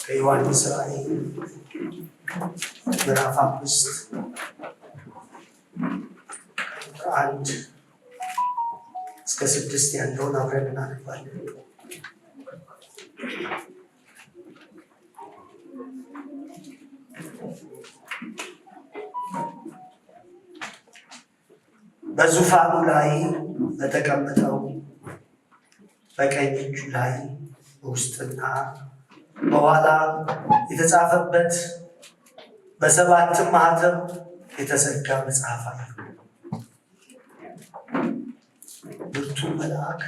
ከዮሐንስ ራእይ ምዕራፍ 5 1 እስከ 6 ያለውን አብረን እናነባለን። በዙፋኑ ላይ በተቀመጠው በቀኝ እጁ ላይ በውስጥና በኋላ የተጻፈበት በ7 ማኅተም የተዘጋ መጽሐፍ አለ። ብርቱ መልአክ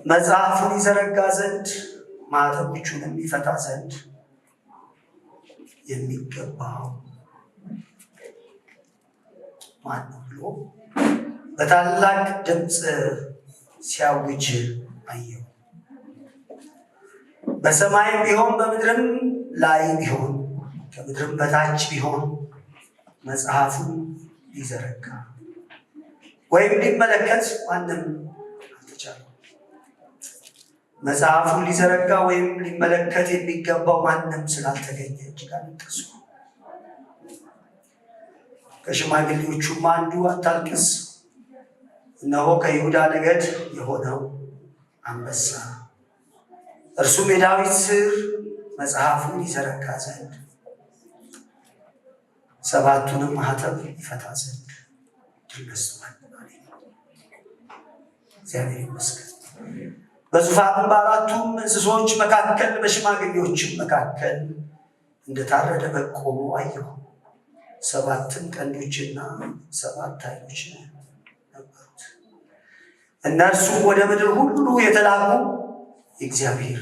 መጽሐፉን ይዘረጋ ዘንድ ማኅተሞቹንም ይፈታ ዘንድ የሚገባው ማን ነው ብሎ በታላቅ ድምፅ ሲያውጅ አየሁ። በሰማይም ቢሆን በምድርም ላይ ቢሆን ከምድርም በታች ቢሆን መጽሐፉን ሊዘረጋ ወይም ሊመለከት ማንም አልተቻለም። መጽሐፉን ሊዘረጋ ወይም ሊመለከት የሚገባው ማንም ስላልተገኘ እጅግ አለቀሱ። ከሽማግሌዎቹም አንዱ አታልቅስ፣ እነሆ ከይሁዳ ነገድ የሆነው አንበሳ እርሱም የዳዊት ሥር መጽሐፉን ይዘረጋ ዘንድ 7ቱንም ማኅተም ይፈታ ዘንድ ድል ነሥቶአል። እግዚአብሔር ይመስገን። በዙፋኑም በአራቱም እንስሶች መካከል በሽማግሌዎችም መካከል እንደታረደ በግ ቆሞ አየሁ። 7 ቀንዶችና 7 ዓይኖች ነበሩት። እነርሱም ወደ ምድር ሁሉ የተላኩ የእግዚአብሔር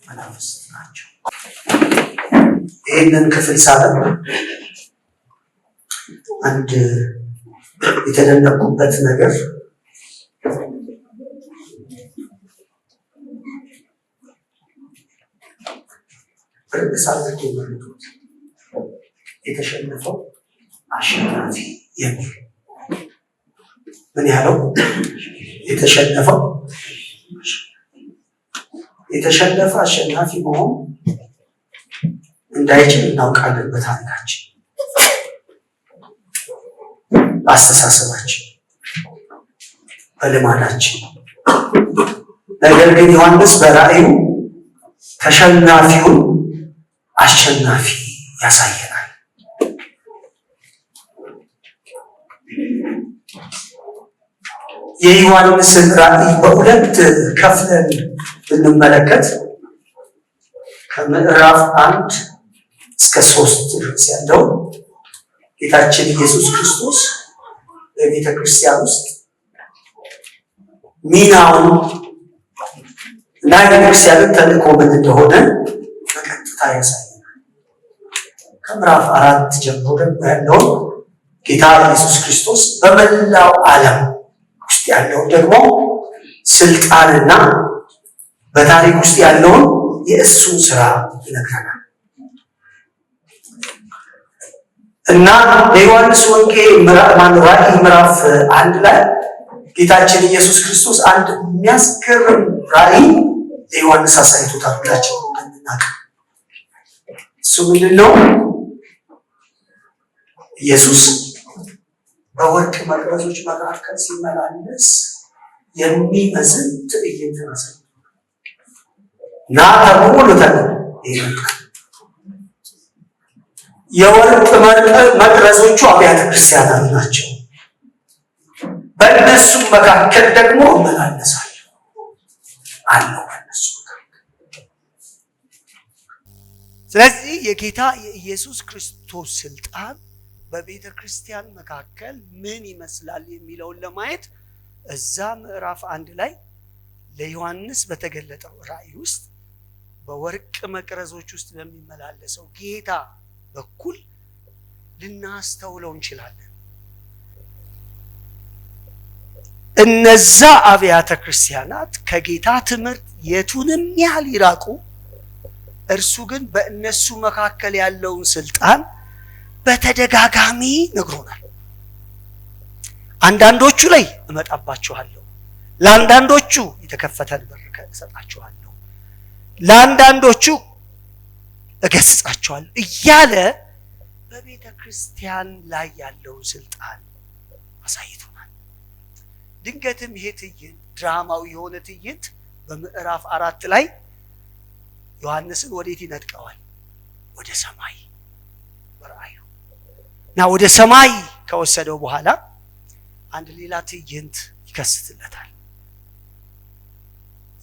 መናፍስት ናቸው። ይህንን ክፍል ሳለም አንድ የተደነቁበት ነገር ርዕስ አድርገው የመረጡት የተሸነፈው አሸናፊ የሚል ምን ያለው የተሸነፈ አሸናፊ መሆን እንዳይችል እናውቃለን። በታሪካችን፣ በአስተሳሰባችን፣ በልማዳችን። ነገር ግን ዮሐንስ በራእዩ ተሸናፊውን አሸናፊ ያሳየናል። የዮሐንስን ራእይ በሁለት ከፍለን ብንመለከት ከምዕራፍ 1 እስከ 3 ድረስ ያለው ጌታችን ኢየሱስ ክርስቶስ በቤተ ክርስቲያን ውስጥ ሚናውን እና የቤተክርስቲያንን ተልእኮ ምን እንደሆነ በቀጥታ ያሳየናል። ከምዕራፍ 4 ጀምሮ ደግሞ ያለውን ጌታ ኢየሱስ ክርስቶስ በመላው ዓለም ውስጥ ያለውን ደግሞ ስልጣንና በታሪክ ውስጥ ያለውን የእሱን ስራ ይነግረናል እና በዮሐንስ ወንጌል ራእይ ምዕራፍ 1 ላይ ጌታችን ኢየሱስ ክርስቶስ አንድ የሚያስገርም ራእይ ለዮሐንስ አሳይቶታል። ሁላችን እንደምናውቅ እሱ ምንድን ነው? ኢየሱስ በወርቅ መቅረዞች መካከል ሲመላለስ የሚመስል ትዕይንት ነው እና ተሞልተን ይመጣል። የወርቅ መቅረዞቹ አብያተ ክርስቲያናት ናቸው። በእነሱም መካከል ደግሞ እመላለሳለሁ አለው በእነሱ መካከል። ስለዚህ የጌታ የኢየሱስ ክርስቶስ ስልጣን በቤተ ክርስቲያን መካከል ምን ይመስላል የሚለውን ለማየት እዛ ምዕራፍ 1 ላይ ለዮሐንስ በተገለጠው ራእይ ውስጥ በወርቅ መቅረዞች ውስጥ በሚመላለሰው ጌታ በኩል ልናስተውለው እንችላለን። እነዛ አብያተ ክርስቲያናት ከጌታ ትምህርት የቱንም ያህል ይራቁ፣ እርሱ ግን በእነሱ መካከል ያለውን ስልጣን በተደጋጋሚ ነግሮናል። አንዳንዶቹ ላይ እመጣባችኋለሁ፣ ለአንዳንዶቹ የተከፈተን በር እሰጣችኋለሁ፣ ለአንዳንዶቹ እገስጻቸዋለሁ እያለ በቤተ ክርስቲያን ላይ ያለውን ስልጣን አሳይቶናል። ድንገትም ይሄ ትዕይንት ድራማዊ የሆነ ትዕይንት በምዕራፍ 4 ላይ ዮሐንስን ወዴት ይነጥቀዋል? ወደ ሰማይ በራእዩ እና ወደ ሰማይ ከወሰደው በኋላ አንድ ሌላ ትዕይንት ይከስትለታል።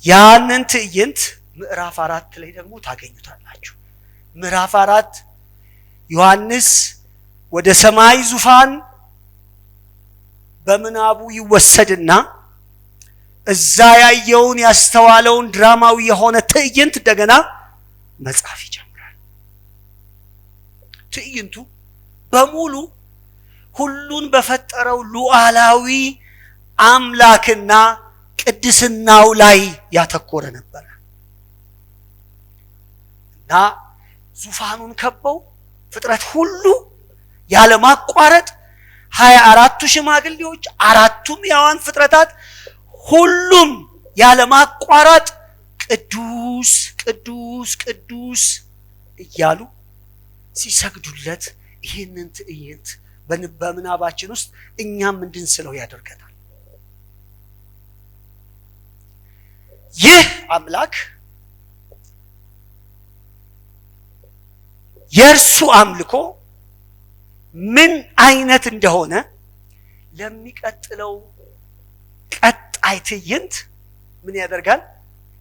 ያንን ትዕይንት ምዕራፍ 4 ላይ ደግሞ ታገኙታላችሁ። ምዕራፍ 4 ዮሐንስ ወደ ሰማይ ዙፋን በምናቡ ይወሰድና እዛ ያየውን ያስተዋለውን ድራማዊ የሆነ ትዕይንት እንደገና መጻፍ ይጀምራል። ትዕይንቱ በሙሉ ሁሉን በፈጠረው ሉዓላዊ አምላክና ቅድስናው ላይ ያተኮረ ነበር እና ዙፋኑን ከበው ፍጥረት ሁሉ ያለ ማቋረጥ 24ቱ ሽማግሌዎች፣ 4ቱም ሕያዋን ፍጥረታት ሁሉም ያለ ማቋረጥ ቅዱስ ቅዱስ ቅዱስ እያሉ ሲሰግዱለት ይህንን ትዕይንት በምናባችን ውስጥ እኛም እንድንስለው ያደርገናል። ይህ አምላክ የእርሱ አምልኮ ምን አይነት እንደሆነ ለሚቀጥለው ቀጣይ ትዕይንት ምን ያደርጋል?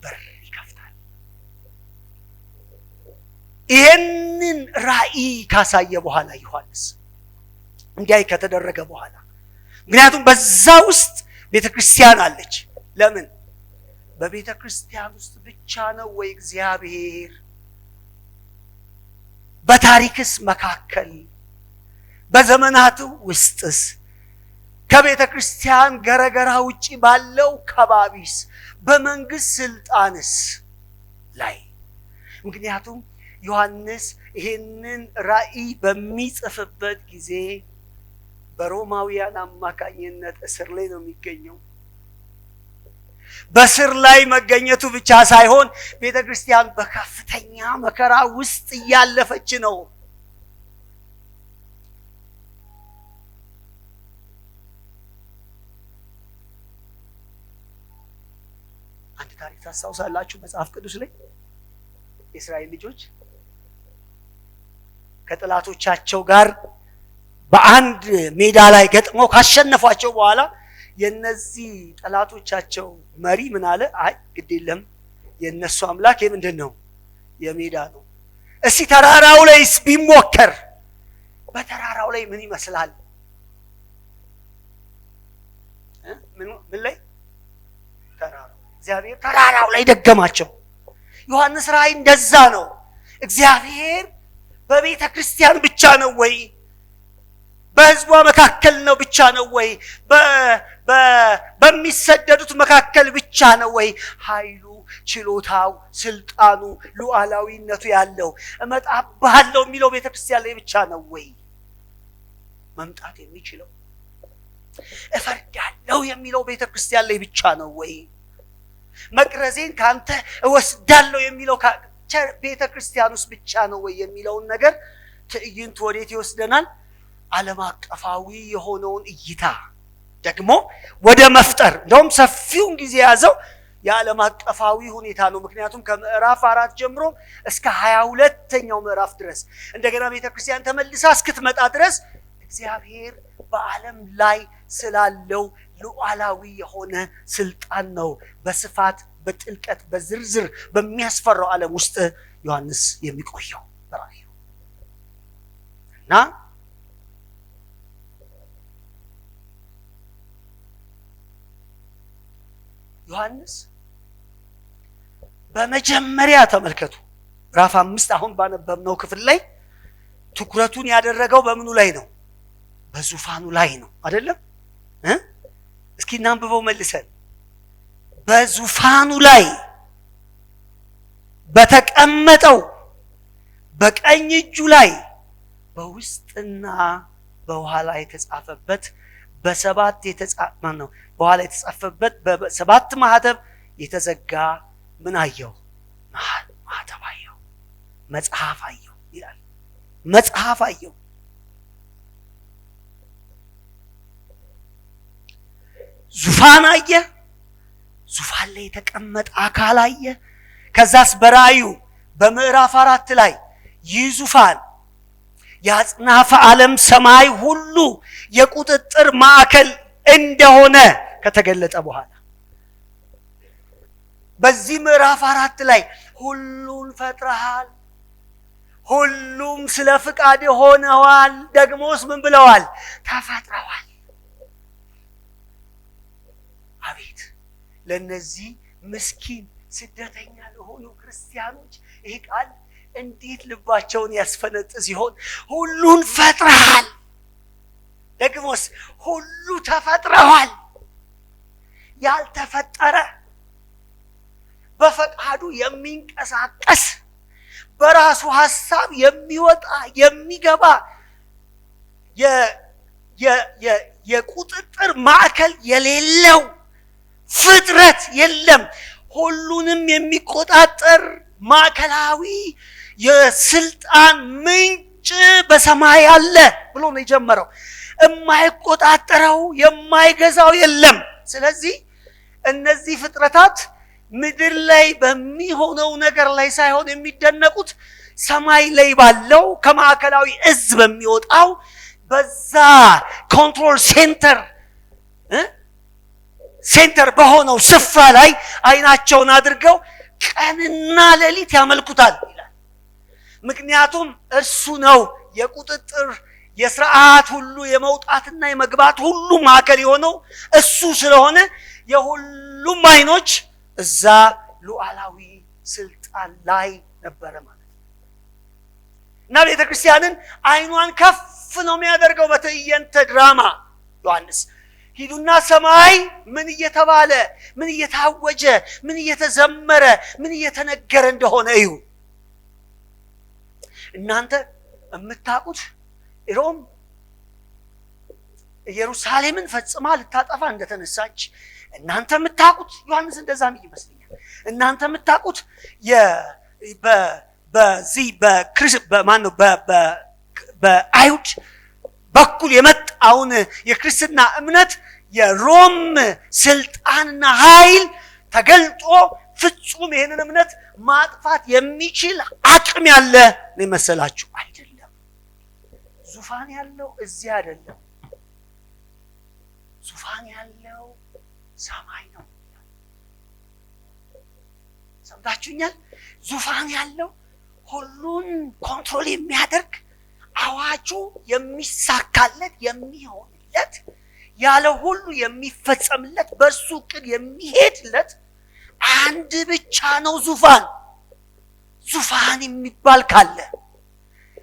በር ይከፍታል። ይህንን ራእይ ካሳየ በኋላ ዮሐንስ እንዲያይ ከተደረገ በኋላ ምክንያቱም በዛ ውስጥ ቤተክርስቲያን አለች። ለምን? በቤተክርስቲያን ውስጥ ብቻ ነው ወይ እግዚአብሔር በታሪክስ መካከል በዘመናቱ ውስጥስ ከቤተ ክርስቲያን ገረገራ ውጪ ባለው ከባቢስ በመንግስት ስልጣንስ ላይ? ምክንያቱም ዮሐንስ ይሄንን ራእይ በሚጽፍበት ጊዜ በሮማውያን አማካኝነት እስር ላይ ነው የሚገኘው። በስር ላይ መገኘቱ ብቻ ሳይሆን ቤተ ክርስቲያን በከፍተኛ መከራ ውስጥ እያለፈች ነው። አንድ ታሪክ ታስታውሳላችሁ? መጽሐፍ ቅዱስ ላይ የእስራኤል ልጆች ከጠላቶቻቸው ጋር በአንድ ሜዳ ላይ ገጥመው ካሸነፏቸው በኋላ የነዚህ ጠላቶቻቸው መሪ ምን አለ? አይ ግድ የለም የነሱ አምላክ የምንድን ነው? የሜዳ ነው። እስቲ ተራራው ላይስ ቢሞከር በተራራው ላይ ምን ይመስላል? ምን ላይ? ተራራው። እግዚአብሔር ተራራው ላይ ደገማቸው። ዮሐንስ ራእይ እንደዛ ነው። እግዚአብሔር በቤተ ክርስቲያን ብቻ ነው ወይ? በህዝቧ መካከል ነው ብቻ ነው ወይ? በሚሰደዱት መካከል ብቻ ነው ወይ ኃይሉ፣ ችሎታው፣ ስልጣኑ፣ ሉዓላዊነቱ ያለው? እመጣብሃለሁ የሚለው ቤተክርስቲያን ላይ ብቻ ነው ወይ መምጣት የሚችለው? እፈርዳለሁ የሚለው ቤተክርስቲያን ላይ ብቻ ነው ወይ? መቅረዜን ካንተ እወስዳለሁ የሚለው ቤተክርስቲያን ውስጥ ብቻ ነው ወይ የሚለውን ነገር ትዕይንቱ ወዴት ይወስደናል? ዓለም አቀፋዊ የሆነውን እይታ ደግሞ ወደ መፍጠር። እንደውም ሰፊውን ጊዜ ያዘው የዓለም አቀፋዊ ሁኔታ ነው። ምክንያቱም ከምዕራፍ 4 ጀምሮ እስከ 22ኛው ምዕራፍ ድረስ እንደገና ቤተክርስቲያን ተመልሳ እስክትመጣ ድረስ እግዚአብሔር በዓለም ላይ ስላለው ሉዓላዊ የሆነ ስልጣን ነው በስፋት በጥልቀት በዝርዝር በሚያስፈራው ዓለም ውስጥ ዮሐንስ የሚቆየው በራእዩ እና ዮሐንስ በመጀመሪያ ተመልከቱ ምዕራፍ 5 አሁን ባነበብነው ክፍል ላይ ትኩረቱን ያደረገው በምኑ ላይ ነው? በዙፋኑ ላይ ነው አይደለም? እስኪ እናንብበው መልሰን። በዙፋኑ ላይ በተቀመጠው በቀኝ እጁ ላይ በውስጥና በኋላ የተጻፈበት በሰባት ነው በኋላ የተጻፈበት በሰባት ማህተም የተዘጋ ምን አየው? መሃል መጽሐፍ አየሁ ይላል። መጽሐፍ አየሁ። ዙፋን አየ። ዙፋን ላይ የተቀመጠ አካል አየ። ከዛስ በራእዩ በምዕራፍ 4 ላይ ይህ ዙፋን የአጽናፈ ዓለም ሰማይ ሁሉ የቁጥጥር ማዕከል እንደሆነ ከተገለጠ በኋላ በዚህ ምዕራፍ 4 ላይ ሁሉን ፈጥረሃል፣ ሁሉም ስለ ፍቃድ ሆነዋል፣ ደግሞስ ምን ብለዋል? ተፈጥረዋል። አቤት ለነዚህ ምስኪን ስደተኛ ለሆኑ ክርስቲያኖች ይህ ቃል እንዴት ልባቸውን ያስፈነጥዝ ይሆን? ሁሉን ፈጥረሃል፣ ደግሞስ ሁሉ ተፈጥረዋል። ያልተፈጠረ በፈቃዱ የሚንቀሳቀስ በራሱ ሐሳብ የሚወጣ የሚገባ የቁጥጥር ማዕከል የሌለው ፍጥረት የለም። ሁሉንም የሚቆጣጠር ማዕከላዊ የስልጣን ምንጭ በሰማይ አለ ብሎ ነው የጀመረው። የማይቆጣጠረው የማይገዛው የለም። ስለዚህ እነዚህ ፍጥረታት ምድር ላይ በሚሆነው ነገር ላይ ሳይሆን የሚደነቁት ሰማይ ላይ ባለው ከማዕከላዊ እዝ በሚወጣው በዛ ኮንትሮል ሴንተር በሆነው ስፍራ ላይ አይናቸውን አድርገው ቀንና ሌሊት ያመልኩታል ይላል። ምክንያቱም እርሱ ነው የቁጥጥር የሥርዓት ሁሉ የመውጣትና የመግባት ሁሉ ማዕከል የሆነው እሱ ስለሆነ የሁሉም አይኖች እዛ ሉዓላዊ ስልጣን ላይ ነበረ ማለት ነው። እና ቤተክርስቲያንን አይኗን ከፍ ነው የሚያደርገው በትዕይንተ ድራማ ዮሐንስ ሂዱና ሰማይ ምን እየተባለ ምን እየታወጀ ምን እየተዘመረ ምን እየተነገረ እንደሆነ እዩ። እናንተ የምታውቁት ሮም ኢየሩሳሌምን ፈጽማ ልታጠፋ እንደተነሳች እናንተ የምታውቁት ዮሐንስ እንደዛም ይመስለኛል። እናንተ የምታውቁት በአይሁድ በኩል የመጣውን የክርስትና እምነት የሮም ስልጣንና ኃይል ተገልጦ ፍጹም ይሄንን እምነት ማጥፋት የሚችል አቅም ያለ ነው መሰላችሁ? አይደለም። ዙፋን ያለው እዚህ አይደለም። ዙፋን ያለው ሰማይ ነው። ሰምታችሁኛል? ዙፋን ያለው ሁሉን ኮንትሮል የሚያደርግ አዋጁ የሚሳካለት የሚሆንለት ያለ ሁሉ የሚፈጸምለት በእርሱ ዕቅድ የሚሄድለት አንድ ብቻ ነው ዙፋን። ዙፋን የሚባል ካለ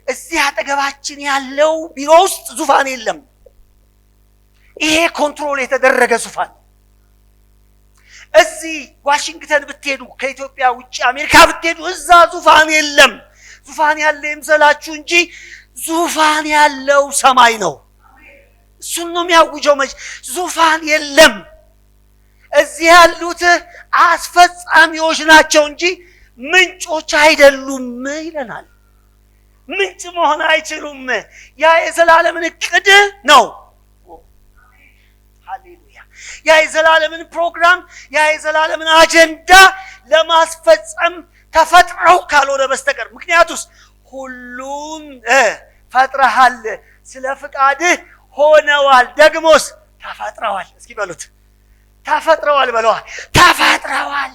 እዚህ አጠገባችን ያለው ቢሮ ውስጥ ዙፋን የለም። ይሄ ኮንትሮል የተደረገ ዙፋን። እዚህ ዋሽንግተን ብትሄዱ ከኢትዮጵያ ውጪ አሜሪካ ብትሄዱ እዛ ዙፋን የለም። ዙፋን ያለ ይምሰላችሁ እንጂ ዙፋን ያለው ሰማይ ነው። እሱን ነው የሚያውጀው። ዙፋን የለም። እዚህ ያሉት አስፈጻሚዎች ናቸው እንጂ ምንጮች አይደሉም ይለናል። ምንጭ መሆን አይችሉም። ያ የዘላለምን ዕቅድ ነው። ሃሌሉያ! ያ የዘላለምን ፕሮግራም ያ የዘላለምን አጀንዳ ለማስፈጸም ተፈጥረው ካልሆነ በስተቀር ምክንያቱስ ሁሉን ፈጥረሃል፣ ስለ ፍቃድህ ሆነዋል፣ ደግሞስ ተፈጥረዋል። እስኪ በሉት ተፈጥረዋል በለዋል። ተፈጥረዋል።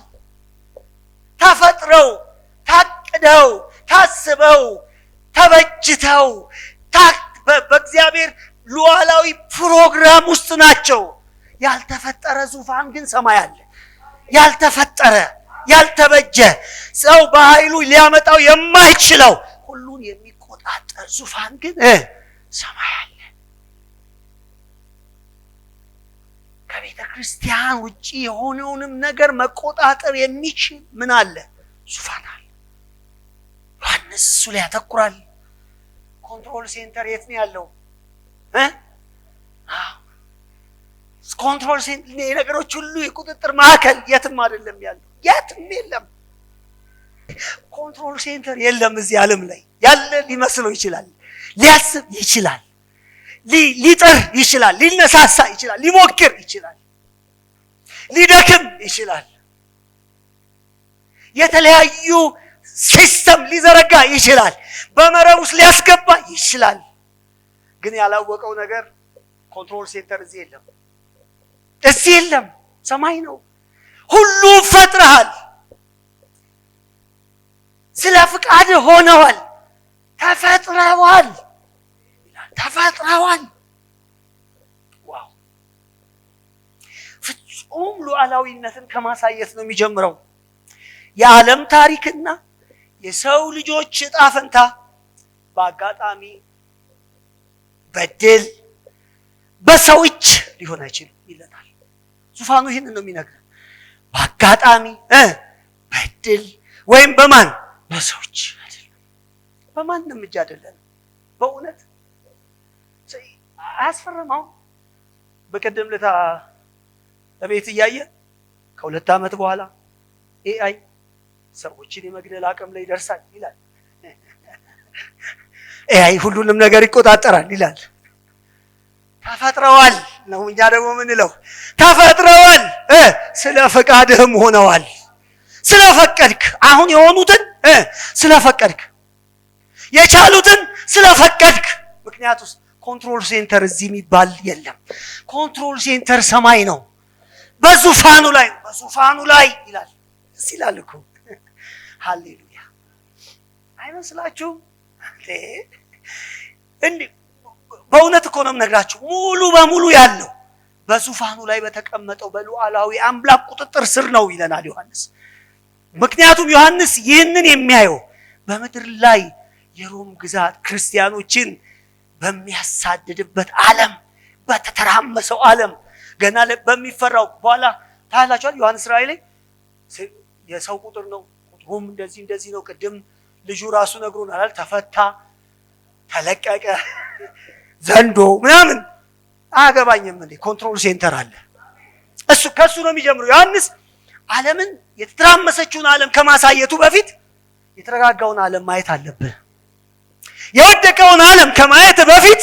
ተፈጥረው ታቅደው ታስበው ተበጅተው በእግዚአብሔር ሉዓላዊ ፕሮግራም ውስጥ ናቸው። ያልተፈጠረ ዙፋን ግን ሰማይ አለ። ያልተፈጠረ ያልተበጀ ሰው በኃይሉ ሊያመጣው የማይችለው ሁሉን የሚቆጣጠር ዙፋን ግን ሰማይ አለ። ከቤተ ክርስቲያን ውጪ የሆነውንም ነገር መቆጣጠር የሚችል ምን አለ? ዙፋን አለ። ዮሐንስ እሱ ላይ ያተኩራል። ኮንትሮል ሴንተር የት ነው ያለው? ኮንትሮል ሴንተር የነገሮች ሁሉ የቁጥጥር ማዕከል የትም አይደለም ያለው። የትም የለም። ኮንትሮል ሴንተር የለም እዚህ ዓለም ላይ። ያለ ሊመስለው ይችላል፣ ሊያስብ ይችላል፣ ሊጥር ይችላል፣ ሊነሳሳ ይችላል፣ ሊሞክር ይችላል፣ ሊደክም ይችላል፣ የተለያዩ ሲስተም ሊዘረጋ ይችላል፣ በመረብ ውስጥ ሊያስገባ ይችላል። ግን ያላወቀው ነገር ኮንትሮል ሴንተር እዚህ የለም፣ እዚህ የለም። ሰማይ ነው። ሁሉ ፈጥረሃል፣ ስለ ፍቃድ ሆነዋል፣ ተፈጥረዋል፣ ተፈጥረዋል። ዋው! ፍጹም ሉዓላዊነትን ከማሳየት ነው የሚጀምረው። የዓለም ታሪክና የሰው ልጆች ዕጣ ፈንታ በአጋጣሚ በድል በሰው እጅ ሊሆን አይችልም ይለናል ዙፋኑ። ይህንን ነው የሚነግረን። በአጋጣሚ በድል ወይም በማን በሰው እጅ አይደለም፣ በማንም እጅ አይደለም። በእውነት አያስፈርማው። በቀደም ለታ ለቤት እያየ ከ2 ዓመት በኋላ ኤአይ ሰዎችን የመግደል አቅም ላይ ይደርሳል ይላል። ኤአይ ሁሉንም ነገር ይቆጣጠራል ይላል። ተፈጥረዋል ነው። እኛ ደግሞ ምንለው ተፈጥረዋል፣ ስለ ፈቃድህም ሆነዋል። ስለፈቀድክ፣ አሁን የሆኑትን ስለፈቀድክ፣ የቻሉትን ስለፈቀድክ። ምክንያቱም ኮንትሮል ሴንተር እዚህ የሚባል የለም። ኮንትሮል ሴንተር ሰማይ ነው፣ በዙፋኑ ላይ ነው። በዙፋኑ ላይ ይላል ሲላል እኮ ሃሌሉያ! አይመስላችሁም? እንዴ በእውነት እኮ ነው የምነግራችሁ። ሙሉ በሙሉ ያለው በዙፋኑ ላይ በተቀመጠው በሉዓላዊ አምላክ ቁጥጥር ስር ነው ይለናል ዮሐንስ። ምክንያቱም ዮሐንስ ይህንን የሚያየው በምድር ላይ የሮም ግዛት ክርስቲያኖችን በሚያሳድድበት ዓለም፣ በተተራመሰው ዓለም ገና በሚፈራው በኋላ ታላላችኋል። ዮሐንስ ራእይ ላይ የሰው ቁጥር ነው፣ ቁጥሩም እንደዚህ ነው። ቅድም ልጁ ራሱ ነግሮናል። ተፈታ፣ ተለቀቀ፣ ዘንዶ ምናምን አያገባኝም። እንዴ ኮንትሮል ሴንተር አለ። እሱ ከሱ ነው የሚጀምረው። ዮሐንስ ዓለምን የተተራመሰችውን ዓለም ከማሳየቱ በፊት የተረጋጋውን ዓለም ማየት አለብህ። የወደቀውን ዓለም ከማየት በፊት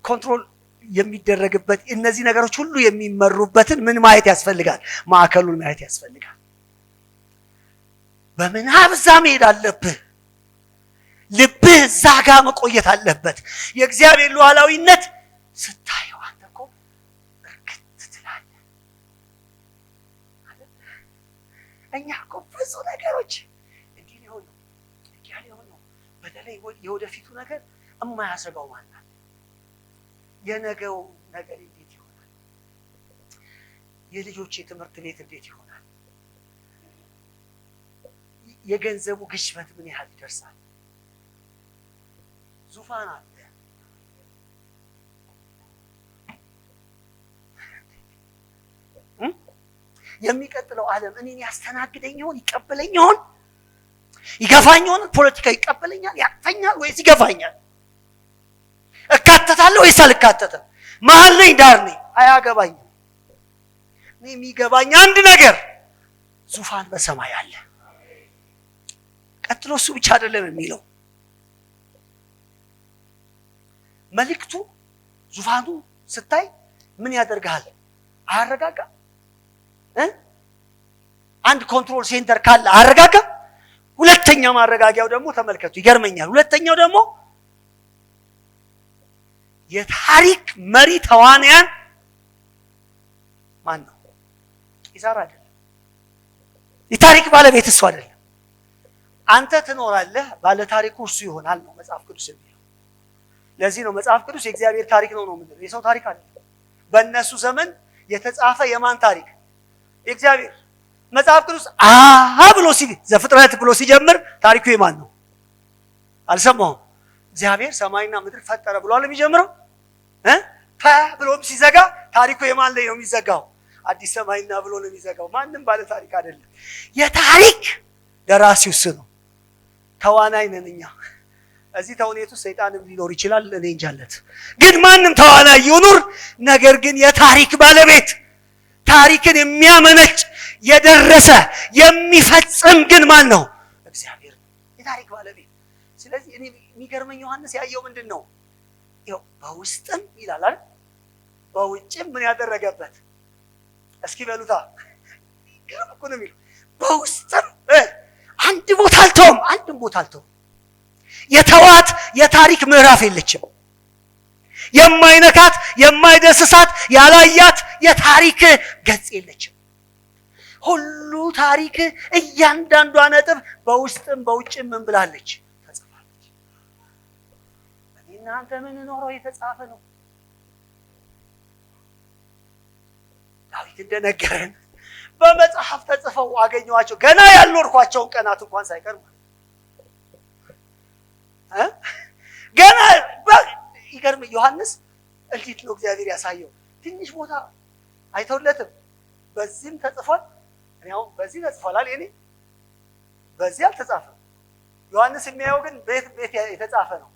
ኮንትሮል የሚደረግበት እነዚህ ነገሮች ሁሉ የሚመሩበትን ምን ማየት ያስፈልጋል? ማዕከሉን ማየት ያስፈልጋል። በምናብ እዛ መሄድ አለብህ። ልብህ እዛ ጋር መቆየት አለበት። የእግዚአብሔር ሉዓላዊነት ስታየው አንተ እኮ እርግጥ ትላለህ። እኛ እኮ ብዙ ነገሮች እንዲህ ሊሆን ነው፣ እንዲህ ሊሆን ነው። በተለይ የወደፊቱ ነገር የማያሰጋው ማለት ነው። የነገው ነገር እንዴት ይሆናል? የልጆች የትምህርት ቤት እንዴት ይሆናል? የገንዘቡ ግሽበት ምን ያህል ይደርሳል? ዙፋን አለ። የሚቀጥለው ዓለም እኔን ያስተናግደኝ ይሆን? ይቀበለኝ ይሆን? ይገፋኝ ይሆን? ፖለቲካ ይቀበለኛል? ያቅፈኛል ወይስ ይገፋኛል? እካተታለሁ ወይስ አልካተተም? መሀል ነኝ ዳር ነኝ? አያገባኝም። እኔ የሚገባኝ አንድ ነገር ዙፋን በሰማይ አለ። ቀጥሎ እሱ ብቻ አይደለም የሚለው መልእክቱ። ዙፋኑ ስታይ ምን ያደርጋል? አያረጋጋ? አንድ ኮንትሮል ሴንተር ካለ አያረጋጋ? ሁለተኛ ማረጋጊያው ደግሞ ተመልከቱ፣ ይገርመኛል። ሁለተኛው ደግሞ የታሪክ መሪ ተዋንያን ማን ነው? ቄሳር አይደለም። የታሪክ ባለቤት እሱ አይደለም። አንተ ትኖራለህ፣ ባለ ታሪኩ እሱ ይሆናል ነው መጽሐፍ ቅዱስ የሚለው። ለዚህ ነው መጽሐፍ ቅዱስ የእግዚአብሔር ታሪክ ነው የምንለው። የሰው ታሪክ አይደለም። በእነሱ ዘመን የተጻፈ የማን ታሪክ? የእግዚአብሔር። መጽሐፍ ቅዱስ ብሎ ዘፍጥረት ብሎ ሲጀምር ታሪኩ የማን ነው? አልሰማሁም። እግዚአብሔር ሰማይና ምድር ፈጠረ ብሏል የሚጀምረው። ብሎም ሲዘጋ ታሪኩ የማን ላይ ነው የሚዘጋው? አዲስ ሰማይና ብሎ ነው የሚዘጋው። ማንም ባለ ታሪክ አይደለም። የታሪክ ደራሲው እሱ ነው። ተዋናይ ነን እኛ። እዚህ ተውኔቱ ሰይጣንም ሊኖር ይችላል፣ እኔ እንጃለት። ግን ማንም ተዋናይ ይኑር፣ ነገር ግን የታሪክ ባለቤት ታሪክን የሚያመነጭ የደረሰ የሚፈጽም ግን ማን ነው? የታሪክ ባለቤት። ስለዚህ እኔ የሚገርመኝ ዮሐንስ ያየው ምንድን ነው? ይኸው በውስጥም ይላል አይደል? በውጭም ምን ያደረገበት እስኪ በሉታ። ግርም እኮ ነው የሚለው። በውስጥም አንድ ቦታ አልተውም፣ አንድም ቦታ አልተውም። የተዋት የታሪክ ምዕራፍ የለችም። የማይነካት የማይደስሳት ያላያት የታሪክ ገጽ የለችም። ሁሉ ታሪክ እያንዳንዷ ነጥብ በውስጥም በውጭም ምን ብላለች? ተጽፋለች። እናንተ ምን ኖረው የተጻፈ ነው። ዳዊት እንደነገረን በመጽሐፍ ተጽፈው አገኘኋቸው ገና ያልኖርኳቸውን ቀናት እንኳን ሳይቀር ገና ይገርም። ዮሐንስ እንዴት ነው እግዚአብሔር ያሳየው? ትንሽ ቦታ አይተውለትም። በዚህም ተጽፏል፣ ያው በዚህ ተጽፏል አለ። እኔ በዚህ አልተጻፈም። ዮሐንስ የሚያየው ግን ቤት የተጻፈ ነው።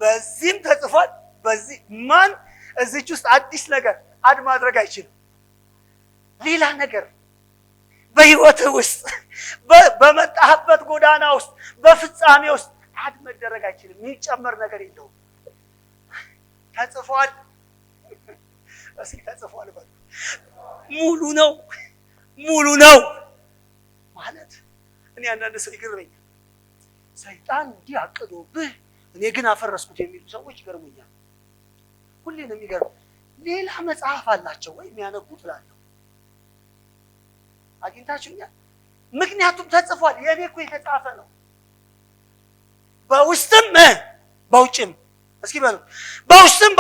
በዚህም ተጽፏል። በዚህ ማን እዚች ውስጥ አዲስ ነገር አድ ማድረግ አይችልም። ሌላ ነገር በህይወት ውስጥ በመጣህበት ጎዳና ውስጥ በፍጻሜ ውስጥ አድ መደረግ አይችልም። የሚጨመር ነገር የለውም። ተጽፏል። እስኪ ተጽፏል በሉ። ሙሉ ነው፣ ሙሉ ነው ማለት እኔ አንዳንድ ሰው ይገርመኛል። ሰይጣን እንዲህ አቅዶብህ እኔ ግን አፈረስኩት የሚሉ ሰዎች ይገርሙኛል። ሁሌ ነው የሚገርም። ሌላ መጽሐፍ አላቸው ወይ የሚያነቡት እላለሁ። አግኝታችሁኛል? ምክንያቱም ተጽፏል። የኔ እኮ የተጻፈ ነው። በውስጥም በውጭም እስኪ በሉ። በውስጥም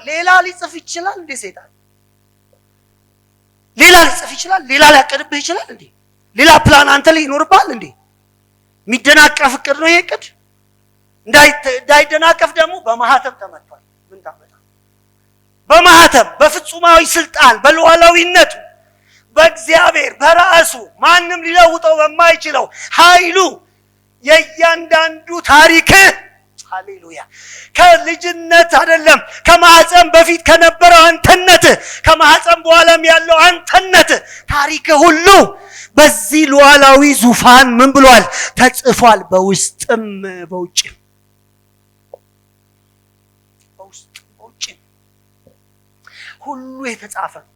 ሌላ ሊጽፍ ይችላል እንዴ? ሰይጣን ሌላ ሊጽፍ ይችላል። ሌላ ሊያቀድብህ ይችላል እንዴ? ሌላ ፕላን አንተ ላይ ይኖርብሃል እንዴ? የሚደናቀፍ እቅድ ነው ይሄ እቅድ። እንዳይደናቀፍ ደግሞ በማህተም ተመቷል። ምን ታመጣ? በማህተም በፍጹማዊ ስልጣን በሉዓላዊነቱ በእግዚአብሔር በራሱ ማንም ሊለውጠው በማይችለው ኃይሉ የእያንዳንዱ ታሪክ ሃሌሉያ ከልጅነት አይደለም ከማህፀን በፊት ከነበረው አንተነት ከማህፀን በኋላም ያለው አንተነት ታሪክ ሁሉ በዚህ ሉዓላዊ ዙፋን ምን ብሏል? ተጽፏል። በውስጥም በውጭም ሁሉ የተጻፈ ነው።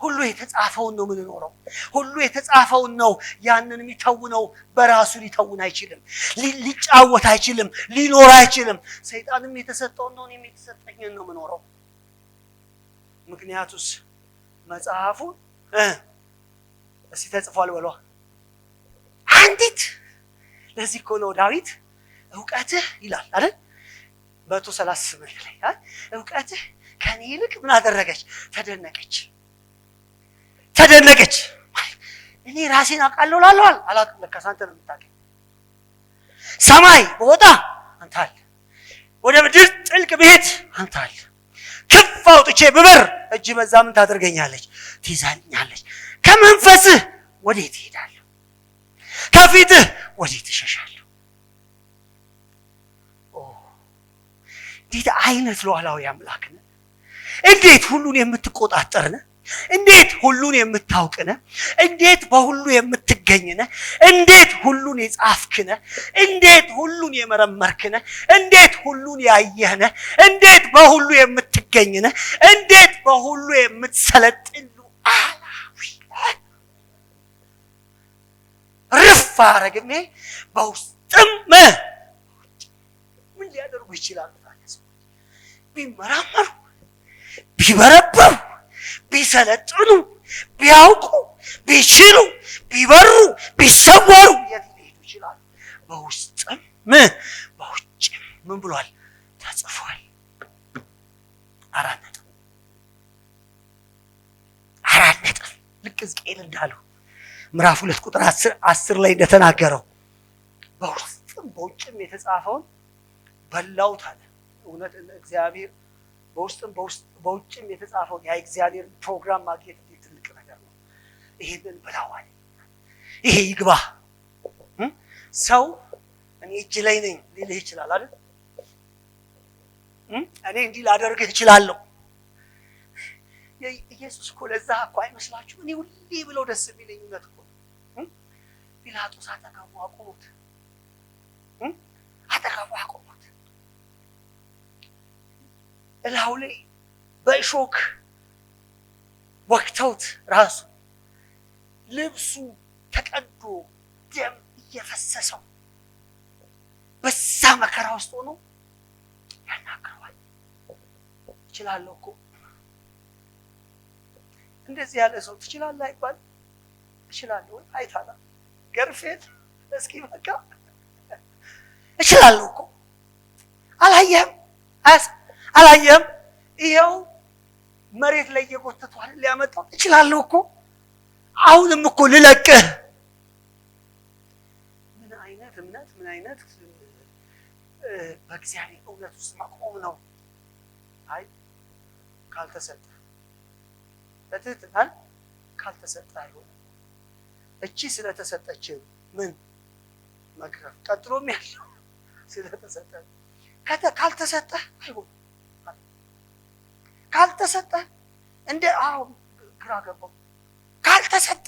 ሁሉ የተጻፈውን ነው የምንኖረው። ሁሉ የተጻፈውን ነው። ያንን የሚተውነው በራሱ ሊተውን አይችልም፣ ሊጫወት አይችልም፣ ሊኖር አይችልም። ሰይጣንም የተሰጠውን ነው፣ እኔም የተሰጠኝን ነው የምኖረው። ምክንያቱስ መጽሐፉ እስኪ ተጽፏል በሏ አንዲት። ለዚህ እኮ ነው ዳዊት እውቀትህ ይላል አይደል 138 ላይ እውቀትህ ከኔ ይልቅ ምን አደረገች? ተደነቀች። ተደነቀች። እኔ ራሴን አውቃለሁ ላለዋል አላውቅም። ለካስ አንተ ነው የምታውቀው። ሰማይ በወጣ አንተ አለ፣ ወደ ምድር ጥልቅ ብሄድ አንተ አለ። ከፍ አውጥቼ ብበር እጅ በዛ ምን ታደርገኛለች? ትይዛኛለች። ከመንፈስህ ወዴት እሄዳለሁ? ከፊትህ ወዴት እሸሻለሁ? እንዴት አይነት ሉዓላዊ አምላክ ነህ! እንዴት ሁሉን የምትቆጣጠር ነህ! እንዴት ሁሉን የምታውቅ ነህ! እንዴት በሁሉ የምትገኝ ነህ! እንዴት ሁሉን የጻፍክ ነህ! እንዴት ሁሉን የመረመርክ ነህ! እንዴት ሁሉን ያየህ ነህ! እንዴት በሁሉ የምትገኝ ነህ! እንዴት በሁሉ የምትሰለጥን ሉዓላዊ ርፍ አረግሜ በውስጥም ምን ሊያደርጉ ይችላሉ? ቢመራመሩ ቢበረበሩ ቢሰለጥኑ ቢያውቁ ቢችሉ ቢበሩ ቢሰወሩ የት ሊሄዱ ይችላሉ? በውስጥም በውጭም ምን ብሏል? ተጽፏል። አራት ነጥብ ልክ ሕዝቅኤል እንዳለው ምዕራፍ 2 ቁጥር 10 ላይ እንደተናገረው በውስጥም በውጭም የተጻፈውን በላውት አለ። እውነት እግዚአብሔር በውስጥም በውጭም የተጻፈውን ያ እግዚአብሔር ፕሮግራም ማግኘት ትልቅ ነገር ነው። ይሄንን ብላዋል። ይሄ ይግባ። ሰው እኔ እጅ ላይ ነኝ ሊልህ ይችላል አይደል? እኔ እንዲህ ላደርግህ እችላለሁ። ኢየሱስ እኮ ለዛ እኮ አይመስላችሁ? እኔ ሁሌ ብለው ደስ የሚለኝ እውነት እኮ ጲላጦስ አጠገቡ አቁሙት። አጠገቡ አቆሙት። እላው ላይ በእሾክ ወቅተውት ራሱ ልብሱ ተቀዶ ደም እየፈሰሰው በዛ መከራ ውስጥ ሆኖ ያናግረዋል። እችላለሁ እኮ እንደዚህ ያለ ሰው ትችላለህ አይባል? እችላለሁ አይታላ ገርፌት እስኪ በቃ እችላለሁ እኮ አላየህም? ይሄው መሬት ላይ እየጎተተው አይደል ያመጣው? እችላለሁ እኮ አሁንም እኮ ልለቅህ። ምን አይነት እምነት፣ ምን አይነት በእግዚአብሔር እውነት ውስጥ መቆም ነው። አይ ካልተሰጠ በትህትና ካልተሰጠ አይሆንም። እቺ ስለተሰጠች ምን መግረፍ ቀጥሎም ያለው ስለተሰጠ ካልተሰጠ አይሆንም። ካልተሰጠ እንደ ግራ ገባው። ካልተሰጠ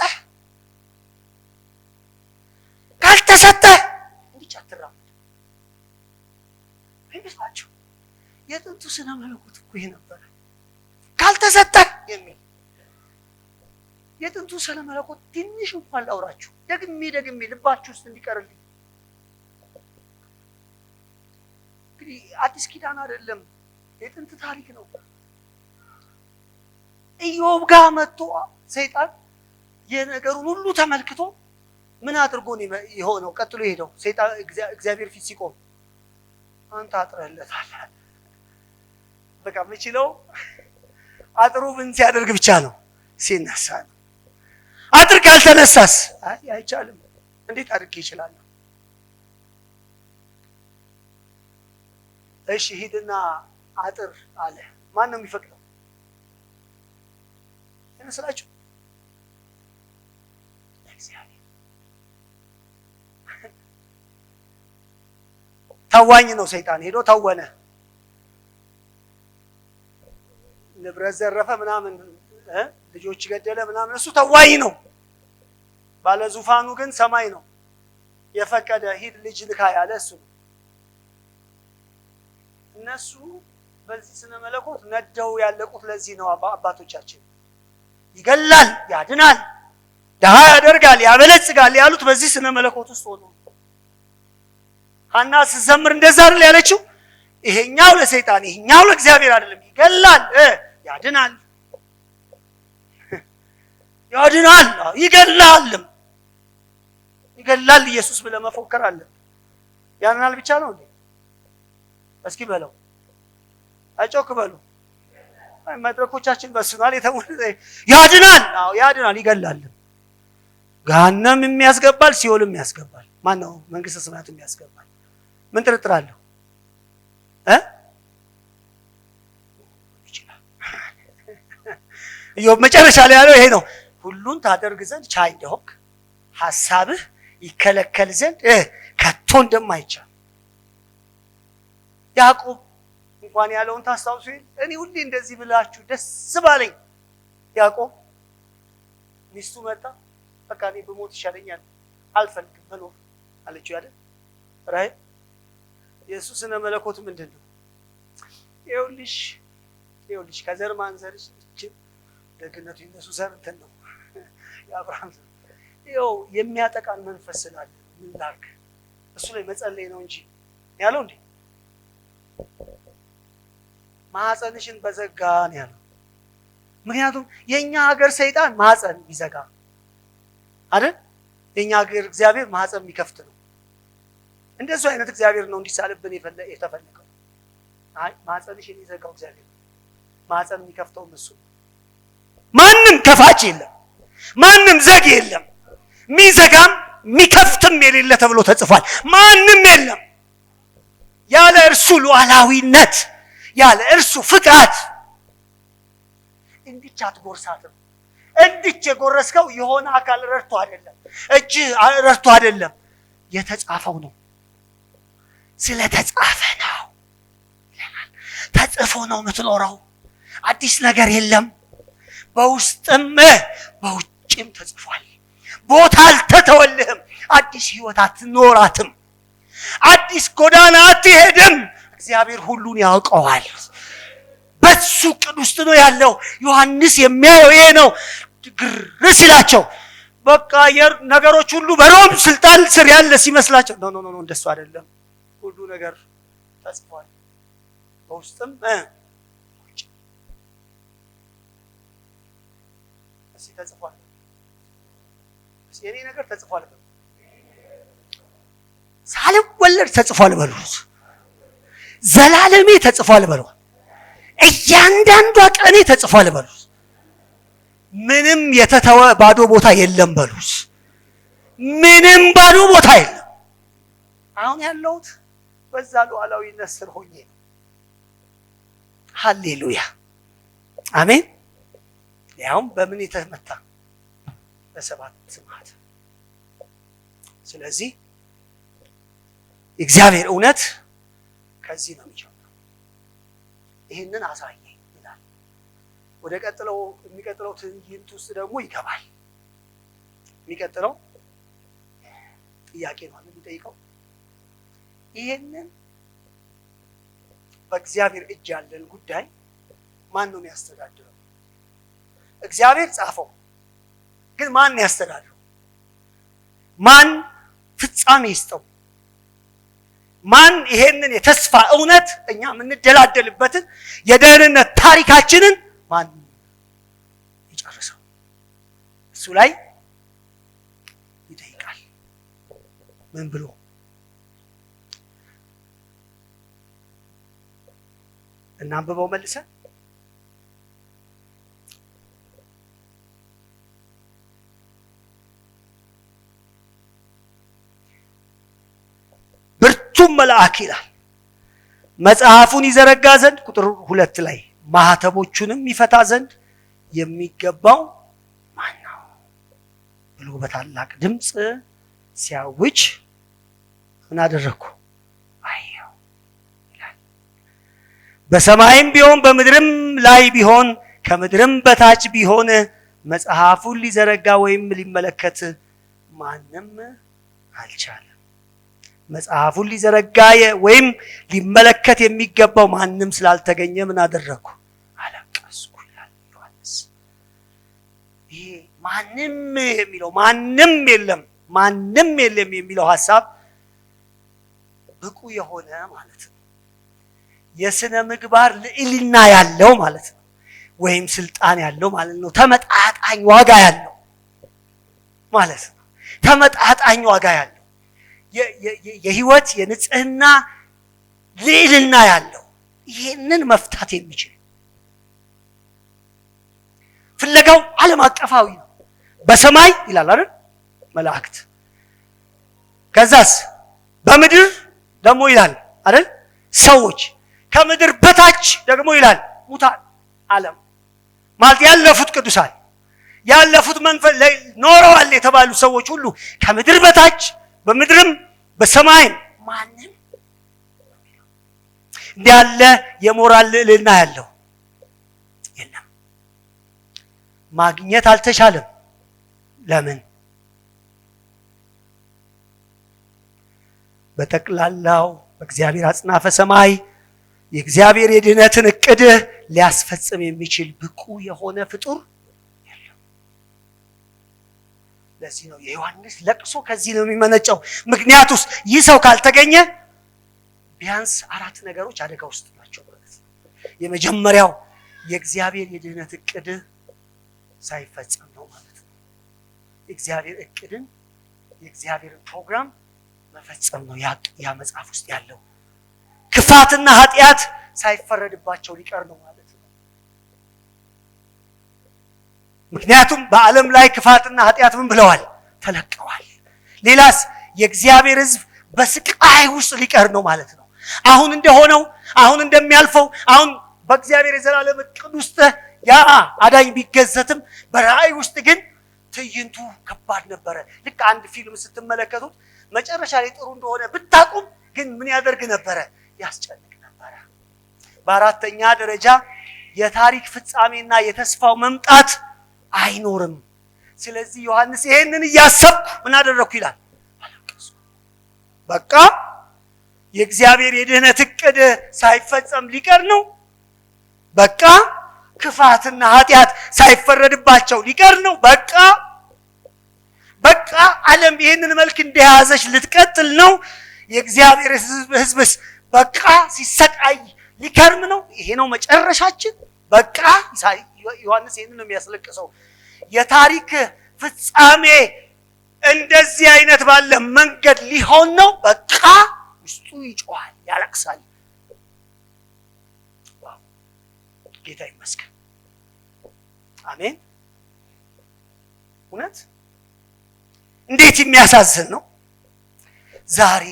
እንዲህ አትራመድ አይመስላችሁ? የጥንቱ ስነ መለኮት እኮ ይሄ ነበር። ካልተሰጠ የሚል የጥንቱ ስነ መለኮት ትንሽ እንኳን ላውራችሁ ደግሜ ልባችሁ ውስጥ እንዲቀርልኝ። እንግዲህ አዲስ ኪዳን አይደለም፣ የጥንት ታሪክ ነው። ኢዮብ ጋር መጥቶ ሰይጣን የነገሩን ሁሉ ተመልክቶ ምን አድርጎ ነው የሆነው? ቀጥሎ ሄደው ሰይጣን እግዚአብሔር ፊት ሲቆም አንተ አጥረህለታል። በቃ የምችለው አጥሩ ምን ሲያደርግ ብቻ ነው? ሲነሳ ነው። አጥር ካልተነሳስ አይቻልም። እንዴት አድርጌ ይችላለሁ? እሺ ሂድና አጥር አለ። ማን ነው የሚፈቅደው ይመስላችሁ? እግዚአብሔር። ታዋኝ ነው ሰይጣን። ሄዶ ታወነ፣ ንብረት ዘረፈ ምናምን፣ ልጆች ገደለ ምናምን። እሱ ታዋኝ ነው። ባለ ዙፋኑ ግን ሰማይ ነው። የፈቀደ ሂድ ልጅ ልካ ያለ እሱ ነው። እነሱ በዚህ ስነ መለኮት ነደው ያለቁት ለዚህ ነው። አባቶቻችን ይገላል፣ ያድናል፣ ደሃ ያደርጋል፣ ያበለጽጋል ያሉት በዚህ ስነ መለኮት ውስጥ ሆኖ። ሐና ስትዘምር እንደዛ አይደል ያለችው? ይሄኛው ለሰይጣን ይሄኛው ለእግዚአብሔር አይደለም። ይገላል፣ ያድናል፣ ይገላልም። ይገላል ኢየሱስ ብለህ መፎከር አለ። ያድናል ብቻ ነው እንዴ? እስኪ በለው፣ አጮክ በሉ። መድረኮቻችን በስኗል። ያድናል፣ ያድናል፣ ይገላል። ገሃነም የሚያስገባል፣ ሲኦልም ያስገባል። ማን ነው? መንግስተ ሰማያት የሚያስገባል። ምን ጥርጥር አለው? ይችላል። ኢዮብ መጨረሻ ላይ ያለው ይሄ ነው። ሁሉን ታደርግ ዘንድ ቻይ እንደሆንክ ሐሳብህ ይከለከል ዘንድ ከቶ እንደማይቻል ያዕቆብ እንኳን ያለውን ታስታውሱ። እኔ ሁሌ እንደዚህ ብላችሁ ደስ ባለኝ። ያዕቆብ ሚስቱ መጣ፣ በቃ እኔ በሞት ይሻለኛል አልፈልግም መኖር አለችው አይደል? ራይ ኢየሱስ ስነ መለኮት ምንድን ነው? ይኸውልሽ ከዘር ማንዘርሽ እቺ ደግነቱ የነሱ ዘር እንትን ነው የአብርሃም ዘር። ይኸው የሚያጠቃን መንፈስ ስላለ ምን ላድርግ? እሱ ላይ መጸለይ ነው እንጂ ያለው እንዴ ማህፀንሽን በዘጋን ያለው። ምክንያቱም የኛ ሀገር ሰይጣን ማህፀን ይዘጋ አይደል? የኛ ሀገር እግዚአብሔር ማህፀን የሚከፍት ነው። እንደሱ አይነት እግዚአብሔር ነው እንዲሳልብን የተፈለገው። አይ ማህፀንሽን ይዘጋው እግዚአብሔር፣ ማህፀን የሚከፍተው እሱ። ማንም ከፋች የለም፣ ማንም ዘግ የለም፣ የሚዘጋም የሚከፍትም የሌለ ተብሎ ተጽፏል። ማንም የለም ያለ እርሱ ሉዓላዊነት፣ ያለ እርሱ ፍቃድ። እንዲች አትጎርሳትም። እንዲች የጎረስከው የሆነ አካል ረድቶ አይደለም፣ እጅ ረድቶ አይደለም፣ የተጻፈው ነው። ስለተጻፈ ነው። ተጽፎ ነው የምትኖረው። አዲስ ነገር የለም። በውስጥም ተጽፏል። ቦታ አልተተወልህም። አዲስ ህይወት አትኖራትም። አዲስ ጎዳና አትሄድም። እግዚአብሔር ሁሉን ያውቀዋል። በሱ ዕቅድ ውስጥ ነው ያለው። ዮሐንስ የሚያየው ይሄ ነው። ግር ሲላቸው በቃ ነገሮች ሁሉ በሮም ስልጣን ስር ያለ ሲመስላቸው ኖ እንደሱ አይደለም። ሁሉ ነገር ተጽፏል። በውስጥም ተጽፏል። የኔ ነገር ተጽፏል። ሳልወለድ ተጽፏል በሉት። ዘላለሜ ተጽፏል በሉት። እያንዳንዷ ቀኔ ተጽፏል በሉት። ምንም የተተወ ባዶ ቦታ የለም በሉት። ምንም ባዶ ቦታ የለም። አሁን ያለሁት በዛ ሉዓላዊነት ስር ሆኜ ነው። ሃሌሉያ አሜን። ያውም በምን የተመታ በሰባት ስማት። ስለዚህ እግዚአብሔር እውነት ከዚህ ነው የሚጀምረው። ይህንን አሳየኝ ይላል። ወደ የሚቀጥለው ትዕይንት ውስጥ ደግሞ ይገባል። የሚቀጥለው ጥያቄ ነው የሚጠይቀው። ይህንን በእግዚአብሔር እጅ ያለን ጉዳይ ማን ነው የሚያስተዳድረው? እግዚአብሔር ጻፈው፣ ግን ማን ያስተዳድረው? ማን ፍጻሜ ይስጠው? ማን ይሄንን የተስፋ እውነት እኛ የምንደላደልበትን የደህንነት ታሪካችንን ማን ይጨርሰው? እሱ ላይ ይጠይቃል። ምን ብሎ? እናንብበው መልሰን። ብርቱም መልአክ ይላል መጽሐፉን ይዘረጋ ዘንድ ቁጥር 2 ላይ ማህተቦቹንም ይፈታ ዘንድ የሚገባው ማን ነው ብሎ በታላቅ ድምፅ ሲያውጅ ምን አደረኩ? አየሁ ይላል። በሰማይም ቢሆን በምድርም ላይ ቢሆን ከምድርም በታች ቢሆን መጽሐፉን ሊዘረጋ ወይም ሊመለከት ማንም አልቻለም። መጽሐፉን ሊዘረጋ ወይም ሊመለከት የሚገባው ማንም ስላልተገኘ ምን አደረኩ? አለቀስኩ ይላል ዮሐንስ። ይሄ ማንም የሚለው ማንም የለም የሚለው ሐሳብ ብቁ የሆነ ማለት ነው። የሥነ ምግባር ልዕልና ያለው ማለት ነው። ወይም ስልጣን ያለው ማለት ነው። ተመጣጣኝ ዋጋ ያለው ማለት ነው። ተመጣጣኝ ዋጋ ያለው የህይወት የንጽህና ልዕልና ያለው ይሄንን መፍታት የሚችል ፍለጋው ዓለም አቀፋዊ ነው። በሰማይ ይላል አይደል መላእክት፣ ከዛስ በምድር ደግሞ ይላል አይደል ሰዎች፣ ከምድር በታች ደግሞ ይላል ሙታን ዓለም ማለት ያለፉት ቅዱሳን ያለፉት መንፈስ ኖረዋል የተባሉ ሰዎች ሁሉ ከምድር በታች በምድርም በሰማይም ማንም እንዲህ ያለ የሞራል ልዕልና ያለው የለም። ማግኘት አልተቻለም። ለምን? በጠቅላላው በእግዚአብሔር አጽናፈ ሰማይ የእግዚአብሔር የድህነትን ዕቅድ ሊያስፈጽም የሚችል ብቁ የሆነ ፍጡር የለም። ለዚህ ነው የዮሐንስ ለቅሶ ከዚህ ነው የሚመነጨው። ምክንያቱስ ይህ ሰው ካልተገኘ ቢያንስ 4 ነገሮች አደጋ ውስጥ ናቸው ማለት ነው። የመጀመሪያው የእግዚአብሔር የድህነት ዕቅድ ሳይፈጸም ነው ማለት ነው። የእግዚአብሔር ዕቅድን የእግዚአብሔርን ፕሮግራም መፈጸም ነው ያ መጽሐፍ ውስጥ ያለው። ክፋትና ኃጢአት ሳይፈረድባቸው ሊቀር ነው ማለት ነው። ምክንያቱም በዓለም ላይ ክፋትና ኃጢአት ምን ብለዋል? ተለቀዋል። ሌላስ የእግዚአብሔር ሕዝብ በስቃይ ውስጥ ሊቀር ነው ማለት ነው። አሁን እንደሆነው አሁን እንደሚያልፈው አሁን በእግዚአብሔር የዘላለም ዕቅድ ውስጥ ያ አዳኝ ቢገዘትም በራእይ ውስጥ ግን ትዕይንቱ ከባድ ነበረ። ልክ አንድ ፊልም ስትመለከቱት መጨረሻ ላይ ጥሩ እንደሆነ ብታቁም ግን ምን ያደርግ ነበረ? ያስጨንቅ ነበረ። በአራተኛ ደረጃ የታሪክ ፍጻሜና የተስፋው መምጣት አይኖርም። ስለዚህ ዮሐንስ ይሄንን እያሰብኩ ምን አደረኩ ይላል? አለቀስኩ። በቃ የእግዚአብሔር የድህነት ዕቅድ ሳይፈጸም ሊቀር ነው። በቃ ክፋትና ኃጢአት ሳይፈረድባቸው ሊቀር ነው። በቃ ዓለም ይህንን መልክ እንደያዘች ልትቀጥል ነው። የእግዚአብሔር ሕዝብስ በቃ ሲሰቃይ ሊከርም ነው። ይሄ ነው መጨረሻችን። በቃ ዮሐንስ ይህንን ነው የሚያስለቅሰው። የታሪክ ፍጻሜ እንደዚህ አይነት ባለ መንገድ ሊሆን ነው። በቃ ውስጡ ይጮሃል፣ ያለቅሳል። ጌታ ይመስገን። አሜን። እውነት እንዴት የሚያሳዝን ነው። ዛሬ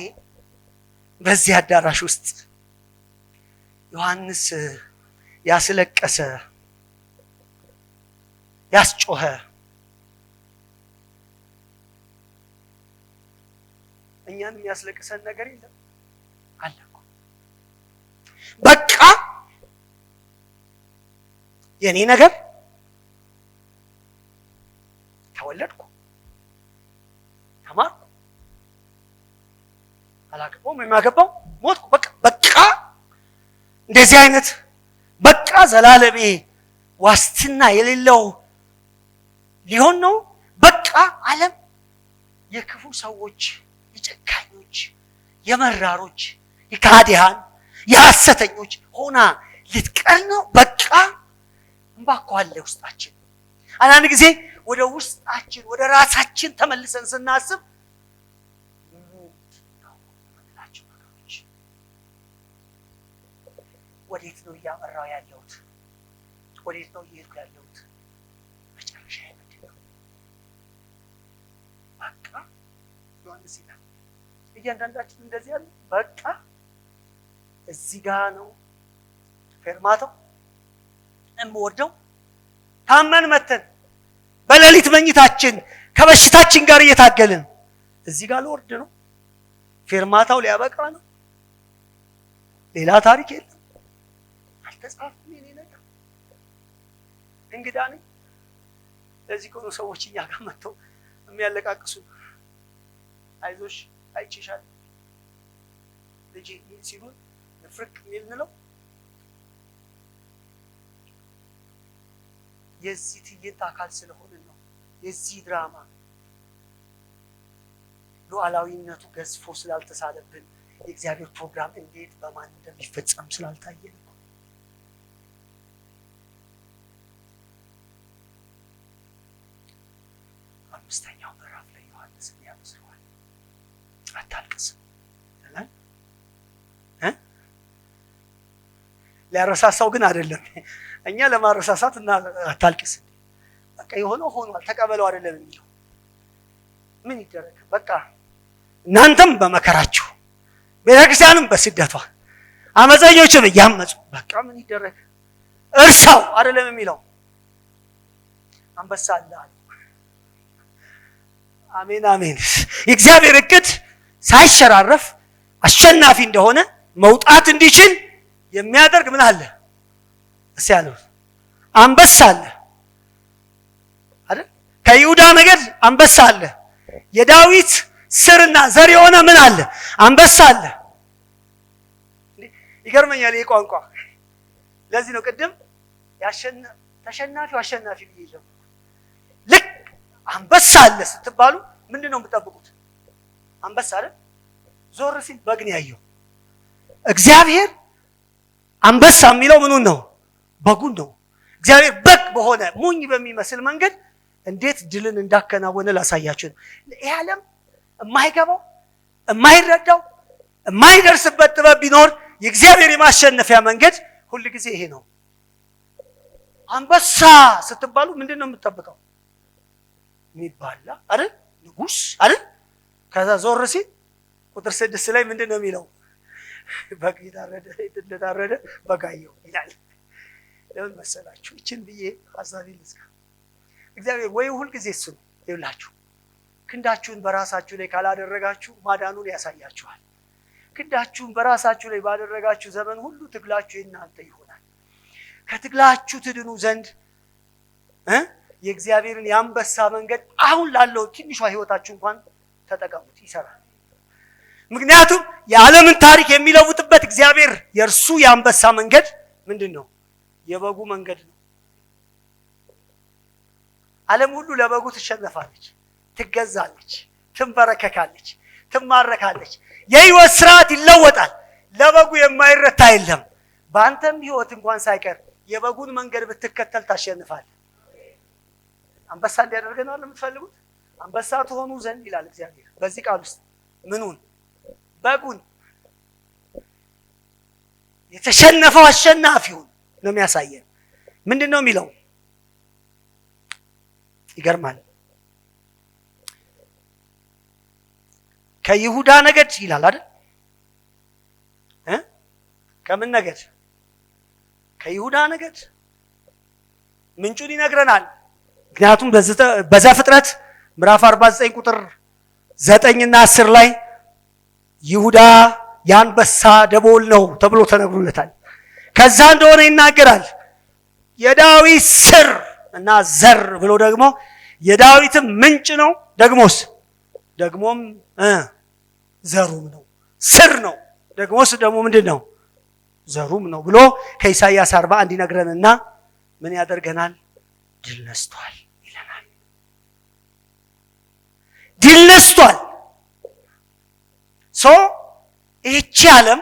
በዚህ አዳራሽ ውስጥ ዮሐንስ ያስለቀሰ ያስጮኸ እኛን የሚያስለቅሰን ነገር የለም አለ እኮ። በቃ የኔ ነገር ተወለድኩ፣ ተማርኩ፣ አላገባውም፣ የማገባው ሞትኩ፣ በቃ እንደዚህ አይነት በቃ ዘላለሜ ዋስትና የሌለው ሊሆን ነው። በቃ ዓለም የክፉ ሰዎች፣ የጨካኞች፣ የመራሮች፣ የካዲያን፣ የሐሰተኞች ሆና ልትቀር ነው። በቃ እንባ እኮ አለ ውስጣችን። አንዳንድ ጊዜ ወደ ውስጣችን ወደ ራሳችን ተመልሰን ስናስብ ወዴት ነው እያመራው ያለሁት? ወዴት ነው እየሄድኩ ያለሁት? መጨረሻ ምንድን ነው? በቃ ዮሐንስ ይላል እያንዳንዳችን እንደዚህ ያለ በቃ እዚህ ጋር ነው ፌርማታው። እምወርደው ታመን መተን በሌሊት መኝታችን ከበሽታችን ጋር እየታገልን እዚህ ጋር ልወርድ ነው። ፌርማታው ሊያበቃ ነው። ሌላ ታሪክ የለም። አልተጻፈም። የኔ ነገር እንግዳ ነኝ። ለዚህ ከሆኑ ሰዎች እኛ ጋር መጥተው የሚያለቃቅሱ አይዞሽ አይቼሻለሁ ልጄ ሲሉን ፍርቅ የሚልንለው የዚህ ትዕይንት አካል ስለሆንን ነው። የዚህ ድራማ ሉዓላዊነቱ ገዝፎ ስላልተሳለብን የእግዚአብሔር ፕሮግራም እንዴት በማን እንደሚፈጸም ስላልታየን ነው። አምስተኛው ምዕራፍ ላይ ዮሐንስ ያብስረዋል። አታልቅስ ይላል። ሊያረሳሳው ግን አይደለም። እኛ ለማረሳሳት እና አታልቅስ በቃ የሆነው ሆኗል ተቀበለው አይደለም የሚለው። ምን ይደረግ በቃ እናንተም በመከራችሁ ቤተክርስቲያንም በስደቷ አመፀኞችን እያመፁ በቃ ምን ይደረግ እርሳው አይደለም የሚለው። አንበሳ አለ። አሜን አሜን። የእግዚአብሔር ዕቅድ ሳይሸራረፍ አሸናፊ እንደሆነ መውጣት እንዲችል የሚያደርግ ምን አለ? እስ ያለው አንበሳ አለ አይደል? ከይሁዳ ነገድ አንበሳ አለ። የዳዊት ስርና ዘር የሆነ ምን አለ? አንበሳ አለ። ይገርመኛል ይሄ ቋንቋ። ለዚህ ነው ቅድም ተሸናፊው አሸናፊ ብዬ ልክ አንበሳ አለ ስትባሉ ምንድን ነው የምትጠብቁት? አንበሳ አይደል? ዞር ሲል በግን ያየው እግዚአብሔር አንበሳ የሚለው ምኑን ነው? በጉን ነው። እግዚአብሔር በግ በሆነ ሞኝ በሚመስል መንገድ እንዴት ድልን እንዳከናወነ ላሳያችሁ ነው። ይሄ ዓለም የማይገባው የማይረዳው የማይደርስበት ጥበብ ቢኖር የእግዚአብሔር የማሸነፊያ መንገድ ሁል ጊዜ ይሄ ነው። አንበሳ ስትባሉ ምንድን ነው የምትጠብቀው? የሚባላ አይደል? ንጉስ አይደል? ከዛ ዞር ሲል ቁጥር 6 ላይ ምንድን ነው የሚለው? በግ እንደታረደ በጋየው ይላል። ለምን መሰላችሁ? እችን ብዬ ሐሳቤ ልዝጋ። እግዚአብሔር ወይ ሁል ጊዜ እሱ ነው ይላችሁ። ክንዳችሁን በራሳችሁ ላይ ካላደረጋችሁ ማዳኑን ያሳያችኋል። ክንዳችሁን በራሳችሁ ላይ ባደረጋችሁ ዘመን ሁሉ ትግላችሁ የእናንተ ይሆናል። ከትግላችሁ ትድኑ ዘንድ የእግዚአብሔርን የአንበሳ መንገድ አሁን ላለው ትንሿ ህይወታችሁ እንኳን ተጠቀሙት፣ ይሰራል። ምክንያቱም የዓለምን ታሪክ የሚለውጥበት እግዚአብሔር የእርሱ የአንበሳ መንገድ ምንድን ነው? የበጉ መንገድ ነው። ዓለም ሁሉ ለበጉ ትሸነፋለች፣ ትገዛለች፣ ትንበረከካለች፣ ትማረካለች። የህይወት ስርዓት ይለወጣል። ለበጉ የማይረታ የለም። በአንተም ህይወት እንኳን ሳይቀር የበጉን መንገድ ብትከተል ታሸንፋለህ። አንበሳ እንዲያደርገን ነው የምትፈልጉት? አንበሳ ትሆኑ ዘንድ ይላል እግዚአብሔር በዚህ ቃል ውስጥ ምኑን? በጉን። የተሸነፈው አሸናፊውን ነው የሚያሳየን። ምንድን ነው የሚለው? ይገርማል። ከይሁዳ ነገድ ይላል አይደል? ከምን ነገድ? ከይሁዳ ነገድ። ምንጩን ይነግረናል። ምክንያቱም በዘፍጥረት ምዕራፍ 49 ቁጥር 9 እና 10 ላይ ይሁዳ የአንበሳ ደቦል ነው ተብሎ ተነግሮለታል። ከዛ እንደሆነ ይናገራል። የዳዊት ስር እና ዘር ብሎ ደግሞ የዳዊትም ምንጭ ነው፣ ደግሞም ዘሩም ነው። ስር ነው ደግሞስ ደግሞ ምንድን ነው? ዘሩም ነው ብሎ ከኢሳይያስ 41 ይነግረንና ምን ያደርገናል? ድል ነስቷል ይለናል። ድል ነስቷል። ይህቺ ዓለም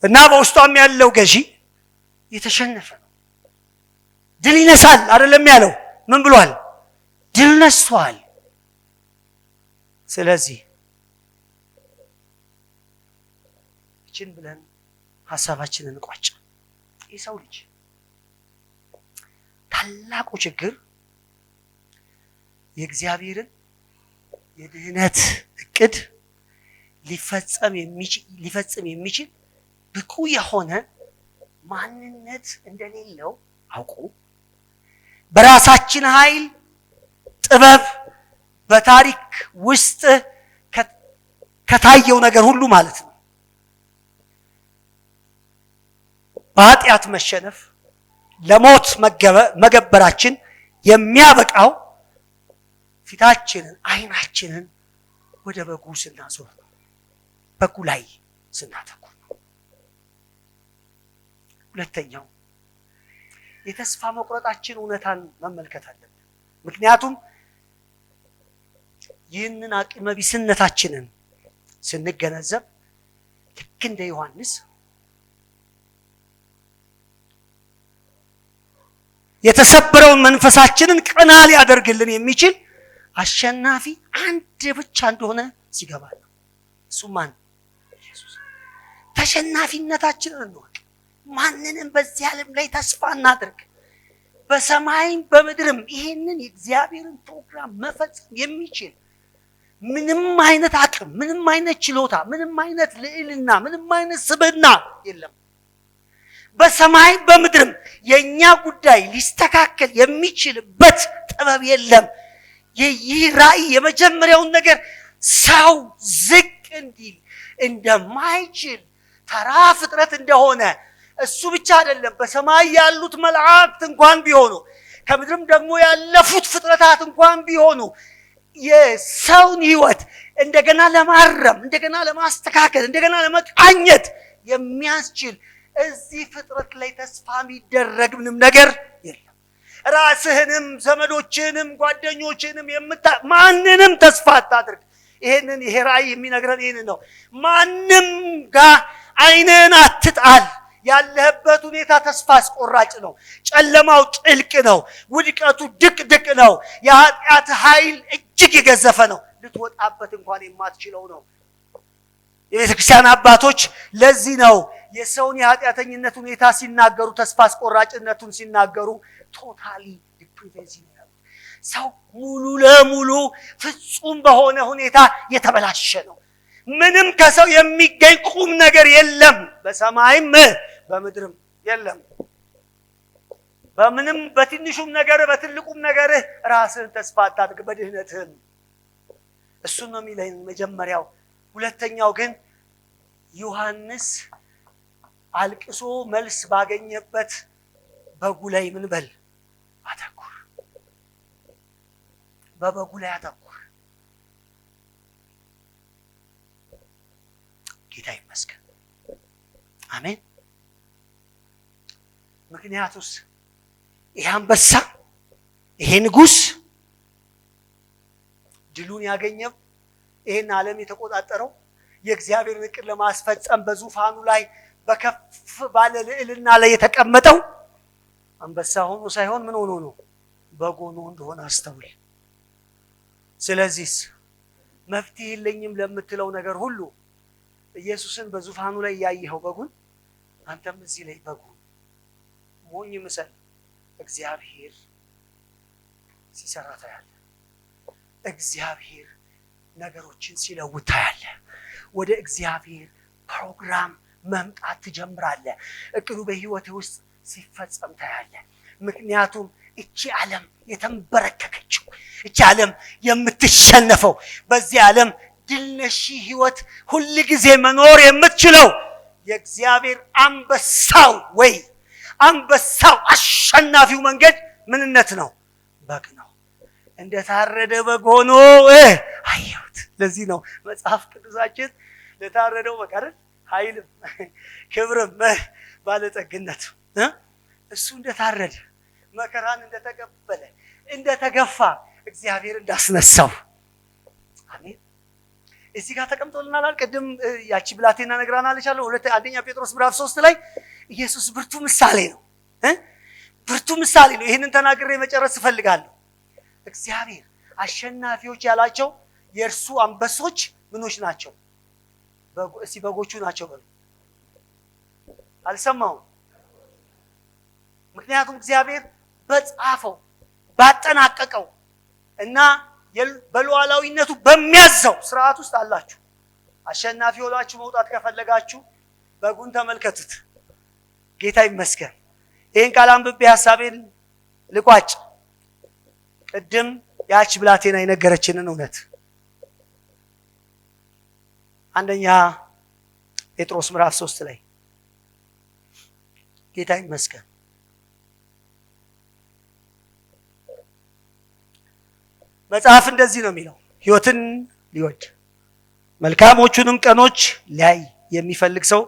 እና በውስጧም ያለው ገዢ የተሸነፈ ነው። ድል ይነሳል አይደለም ያለው? ምን ብሏል? ድል ነስቷል። ስለዚህ እችን ብለን ሐሳባችንን እንቋጭ። የሰው ልጅ ታላቁ ችግር የእግዚአብሔርን የድህነት እቅድ ሊፈጽም የሚችል ብቁ የሆነ ማንነት እንደሌለው አውቁ በራሳችን ኃይል ጥበብ በታሪክ ውስጥ ከታየው ነገር ሁሉ ማለት ነው በኃጢአት መሸነፍ ለሞት መገበራችን የሚያበቃው ፊታችንን አይናችንን ወደ በጉ ስናዞር ነው። በጉ ላይ ስናተኩር ነው። ሁለተኛው የተስፋ መቁረጣችን እውነታን መመልከት አለብን። ምክንያቱም ይህንን አቅመ ቢስነታችንን ስንገነዘብ ልክ እንደ ዮሐንስ የተሰበረውን መንፈሳችንን ቀና ሊያደርግልን የሚችል አሸናፊ አንድ ብቻ እንደሆነ ሲገባል። እሱም ማን? ኢየሱስ። ተሸናፊነታችንን እንወቅ። ማንንም በዚህ ዓለም ላይ ተስፋ እናድርግ። በሰማይም በምድርም ይሄንን የእግዚአብሔርን ፕሮግራም መፈጸም የሚችል ምንም አይነት አቅም፣ ምንም አይነት ችሎታ፣ ምንም አይነት ልዕልና፣ ምንም አይነት ስብዕና የለም። በሰማይ በምድርም የኛ ጉዳይ ሊስተካከል የሚችልበት ጥበብ የለም። ይህ ራእይ የመጀመሪያውን ነገር ሰው ዝቅ እንዲል እንደማይችል ተራ ፍጥረት እንደሆነ እሱ ብቻ አይደለም፣ በሰማይ ያሉት መላእክት እንኳን ቢሆኑ ከምድርም ደግሞ ያለፉት ፍጥረታት እንኳን ቢሆኑ የሰውን ሕይወት እንደገና ለማረም፣ እንደገና ለማስተካከል፣ እንደገና ለመቃኘት የሚያስችል እዚህ ፍጥረት ላይ ተስፋ የሚደረግ ምንም ነገር የለም። ራስህንም ዘመዶችህንም ጓደኞችህንም ማንንም ተስፋ አታድርግ። ይሄ ራእይ የሚነግረን ይሄንን ነው። ማንም ጋር አይንን አትጣል። ያለህበት ሁኔታ ተስፋ አስቆራጭ ነው። ጨለማው ጥልቅ ነው። ውድቀቱ ድቅድቅ ነው። የኃጢአት ኃይል እጅግ የገዘፈ ነው። ልትወጣበት እንኳን የማትችለው ነው። የቤተ ክርስቲያን አባቶች ለዚህ ነው የሰውን የኃጢአተኝነት ሁኔታ ሲናገሩ፣ ተስፋ አስቆራጭነቱን ሲናገሩ ቶታሊ ዲፕሪቬንሲ ነው። ሰው ሙሉ ለሙሉ ፍጹም በሆነ ሁኔታ የተበላሸ ነው። ምንም ከሰው የሚገኝ ቁም ነገር የለም። በሰማይም በምድርም የለም። በምንም በትንሹም ነገር በትልቁም ነገር ራስህን ተስፋ አታድርግ፣ በድህነትህም። እሱን ነው የሚለኝ መጀመሪያው። ሁለተኛው ግን ዮሐንስ አልቅሶ መልስ ባገኘበት በጉ ላይ ምን በል አተኩር። በበጉ ላይ አተኩር። ጌታ ይመስገን። አሜን። ምክንያቱስ ይሄ አንበሳ ይሄ ንጉሥ ድሉን ያገኘው ይሄን ዓለም የተቆጣጠረው የእግዚአብሔርን ዕቅድ ለማስፈጸም በዙፋኑ ላይ በከፍ ባለ ልዕልና ላይ የተቀመጠው አንበሳ ሆኖ ሳይሆን ምን ሆኖ ነው? በግ ሆኖ እንደሆነ አስተውል። ስለዚህ መፍትሄ የለኝም ለምትለው ነገር ሁሉ ኢየሱስን በዙፋኑ ላይ ያየኸው በጉን አንተም እዚህ ላይ በጉን ሞኝ ምሰል እግዚአብሔር ሲሰራ ታያለህ። እግዚአብሔር ነገሮችን ሲለውጥ ታያለህ። ወደ እግዚአብሔር ፕሮግራም መምጣት ትጀምራለህ። እቅዱ በህይወትህ ውስጥ ሲፈጸም ታያለህ። ምክንያቱም እቺ ዓለም የተንበረከከችው እቺ ዓለም የምትሸነፈው በዚህ ዓለም ድል ነሺ ህይወት ሁል ጊዜ መኖር የምትችለው የእግዚአብሔር አንበሳው ወይ አንበሳው አሸናፊው መንገድ ምንነት ነው? በግ ነው። እንደታረደ በግ ሆኖ አየሁት። ለዚህ ነው መጽሐፍ ቅዱሳችን ለታረደው በግ አይደል ኃይልም ክብርም ባለጠግነት እሱ እንደታረደ መከራን እንደተቀበለ እንደተገፋ እግዚአብሔር እንዳስነሳው አሜን። እዚህ ጋር ተቀምጦልናል። ቅድም ያቺ ብላቴና ነግራናለች አለ አንደኛ ጴጥሮስ ምዕራፍ 3 ላይ ኢየሱስ ብርቱ ምሳሌ ነው። ብርቱ ምሳሌ ነው። ይሄንን ተናግሬ መጨረስ እፈልጋለሁ። እግዚአብሔር አሸናፊዎች ያላቸው የእርሱ አንበሶች ምኖች ናቸው? እስቲ በጎቹ ናቸው በሉ። አልሰማሁም። ምክንያቱም እግዚአብሔር በጻፈው ባጠናቀቀው እና በሉዓላዊነቱ በሚያዘው ስርዓት ውስጥ አላችሁ። አሸናፊ ሆናችሁ መውጣት ከፈለጋችሁ በጉን ተመልከቱት። ጌታ ይመስገን። ይህን ቃል አንብቤ ሐሳቤን ልቋጭ። ቅድም ያች ብላቴና የነገረችንን እውነት አንደኛ ጴጥሮስ ምዕራፍ 3 ላይ ጌታ ይመስገን መጽሐፍ እንደዚህ ነው የሚለው፣ ሕይወትን ሊወድ መልካሞቹንም ቀኖች ሊያይ የሚፈልግ ሰው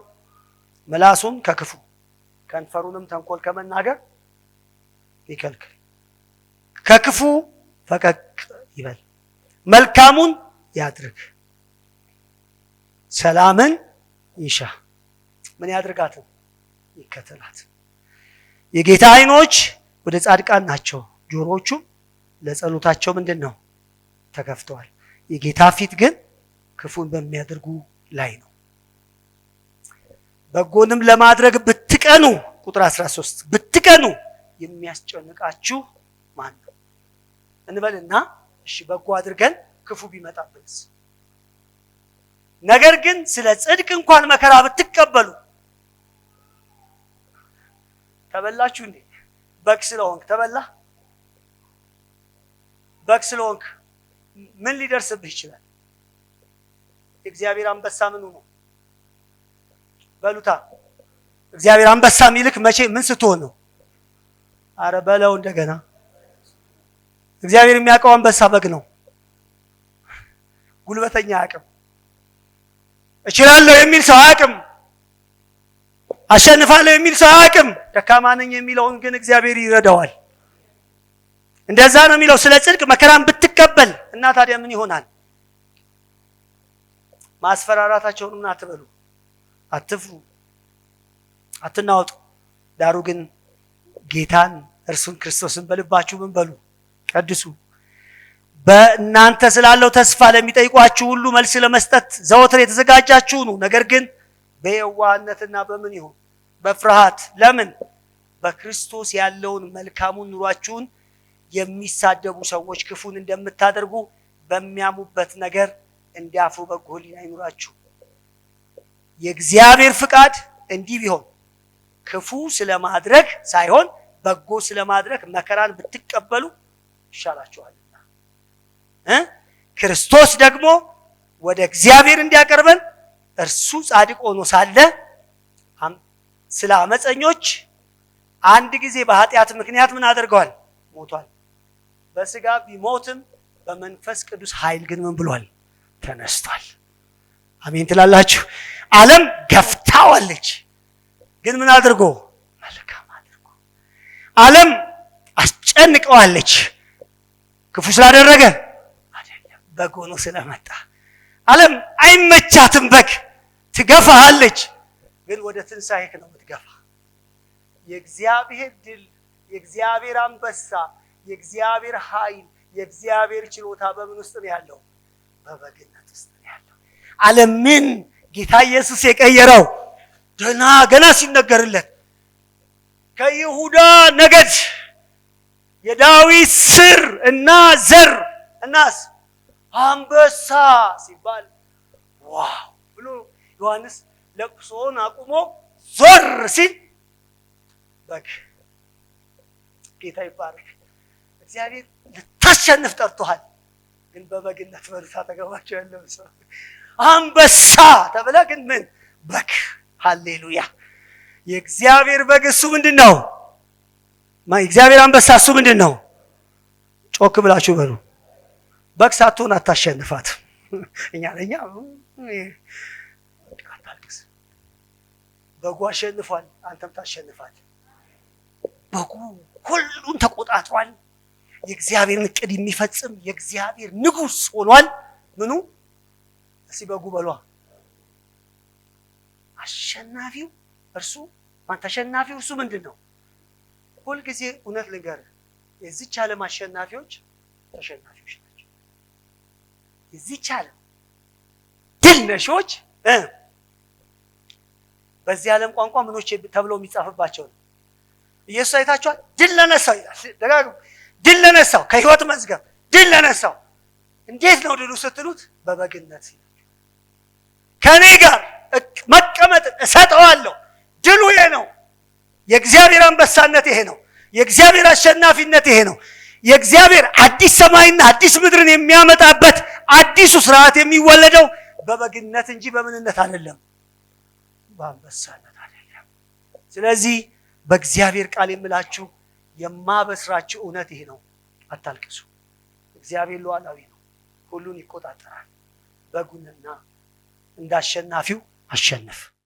ምላሱን ከክፉ ከንፈሩንም ተንኮል ከመናገር ይከልክል። ከክፉ ፈቀቅ ይበል፣ መልካሙን ያድርግ፣ ሰላምን ይሻ። ምን ያድርጋት? ይከተላት። የጌታ ዓይኖች ወደ ጻድቃን ናቸው፣ ጆሮዎቹም ለጸሎታቸው ምንድን ነው? ተከፍተዋል። የጌታ ፊት ግን ክፉን በሚያደርጉ ላይ ነው። በጎንም ለማድረግ ብትቀኑ፣ ቁጥር 13 ብትቀኑ የሚያስጨንቃችሁ ማን ነው? እንበልና እሺ በጎ አድርገን ክፉ ቢመጣብንስ? ነገር ግን ስለ ጽድቅ እንኳን መከራ ብትቀበሉ ተበላችሁ እንዴ? በግ ስለሆንክ ተበላ? በግ ስለሆንክ ምን ሊደርስብህ ይችላል? እግዚአብሔር አንበሳ ምኑ ነው? በሉታ እግዚአብሔር አንበሳ የሚልክ መቼ ምን ስትሆን ነው? አረ በለው እንደገና። እግዚአብሔር የሚያውቀው አንበሳ በግ ነው። ጉልበተኛ አያውቅም። እችላለሁ የሚል ሰው አያውቅም። አሸንፋለሁ የሚል ሰው አያውቅም። ደካማ ነኝ የሚለውን ግን እግዚአብሔር ይረዳዋል። እንደዛ ነው የሚለው። ስለ ጽድቅ መከራን ብትቀበል እና ታዲያ ምን ይሆናል? ማስፈራራታቸውን ምን አትበሉ፣ አትፍሩ፣ አትናወጡ። ዳሩ ግን ጌታን እርሱን ክርስቶስን በልባችሁ ምን በሉ፣ ቀድሱ። በእናንተ ስላለው ተስፋ ለሚጠይቋችሁ ሁሉ መልስ ለመስጠት ዘወትር የተዘጋጃችሁ ነው። ነገር ግን በየዋህነትና በምን ይሁን? በፍርሃት። ለምን? በክርስቶስ ያለውን መልካሙን ኑሯችሁን የሚሳደቡ ሰዎች ክፉን እንደምታደርጉ በሚያሙበት ነገር እንዲያፍሩ በጎ ሕሊና ይኑራችሁ። የእግዚአብሔር ፍቃድ እንዲህ ቢሆን ክፉ ስለማድረግ ሳይሆን በጎ ስለማድረግ መከራን ብትቀበሉ ይሻላችኋልና ክርስቶስ ደግሞ ወደ እግዚአብሔር እንዲያቀርበን እርሱ ጻድቅ ሆኖ ሳለ ስለ አመፀኞች አንድ ጊዜ በኃጢአት ምክንያት ምን አድርገዋል? ሞቷል። በስጋ ቢሞትም በመንፈስ ቅዱስ ኃይል ግን ምን ብሏል? ተነስቷል። አሜን ትላላችሁ? ዓለም ገፍታዋለች። ግን ምን አድርጎ? መልካም አድርጎ። ዓለም አስጨንቀዋለች። ክፉ ስላደረገ አይደለም፣ በግ ሆኖ ስለመጣ። ዓለም አይመቻትም፣ በግ ትገፋሃለች። ግን ወደ ትንሣኤህ ነው የምትገፋ። የእግዚአብሔር ድል፣ የእግዚአብሔር አንበሳ፣ የእግዚአብሔር ኃይል፣ የእግዚአብሔር ችሎታ በምን ውስጥ ነው ያለው? በበግነት ውስጥ ነው ያለው። ዓለምን ጌታ ኢየሱስ የቀየረው ገና ሲነገርለት ከይሁዳ ነገድ የዳዊት ስር እና ዘር እናስ አንበሳ ሲባል ዋው ብሎ ዮሐንስ ለቅሶውን አቁሞ ዞር ሲል በግ። ጌታ ይባረክ። እግዚአብሔር ልታሸንፍ ጠርቶሃል። ግን በበግነት በርታ ተገባቸው ያለው ሰው አንበሳ ተብለ ግን ምን በግ። ሃሌሉያ። የእግዚአብሔር በግ እሱ ምንድነው? የእግዚአብሔር አንበሳ እሱ ምንድነው? ጮክ ብላችሁ በሉ። በግ ሳትሆን አታሸንፋት። እኛ በጉ አሸንፏል፣ አንተም ታሸንፋት። በጉ ሁሉን ተቆጣጥሯል። የእግዚአብሔርን ዕቅድ የሚፈጽም የእግዚአብሔር ንጉሥ ሆኗል። ምኑ? እስቲ በጉ በሏ። አሸናፊው እርሱ ማን? ተሸናፊው እርሱ ምንድነው? ሁልጊዜ እውነት ልንገርህ፣ የዚህች ዓለም አሸናፊዎች ተሸናፊዎች ናቸው። የዚህች ዓለም ድል ነሾች በዚህ ዓለም ቋንቋ ምኖች ተብለው የሚጻፍባቸው ነው። ኢየሱስ አይታችኋል። ድል ለነሳው ይላል ደጋግሞ። ድል ለነሳው ከሕይወት መዝገብ ድል ለነሳው። እንዴት ነው ድሉ ስትሉት? በበግነት ከኔ ጋር መቀመጥ እሰጠዋለሁ። ድሉ ይሄ ነው። የእግዚአብሔር አንበሳነት ይሄ ነው። የእግዚአብሔር አሸናፊነት ይሄ ነው። የእግዚአብሔር አዲስ ሰማይና አዲስ ምድርን የሚያመጣበት አዲሱ ስርዓት የሚወለደው በበግነት እንጂ በምንነት አይደለም፣ በአንበሳነት አይደለም። ስለዚህ በእግዚአብሔር ቃል የምላችሁ የማበስራችሁ እውነት ይሄ ነው። አታልቅሱ። እግዚአብሔር ሉዓላዊ ነው፣ ሁሉን ይቆጣጠራል። በጉንና እንዳሸናፊው አሸንፍ።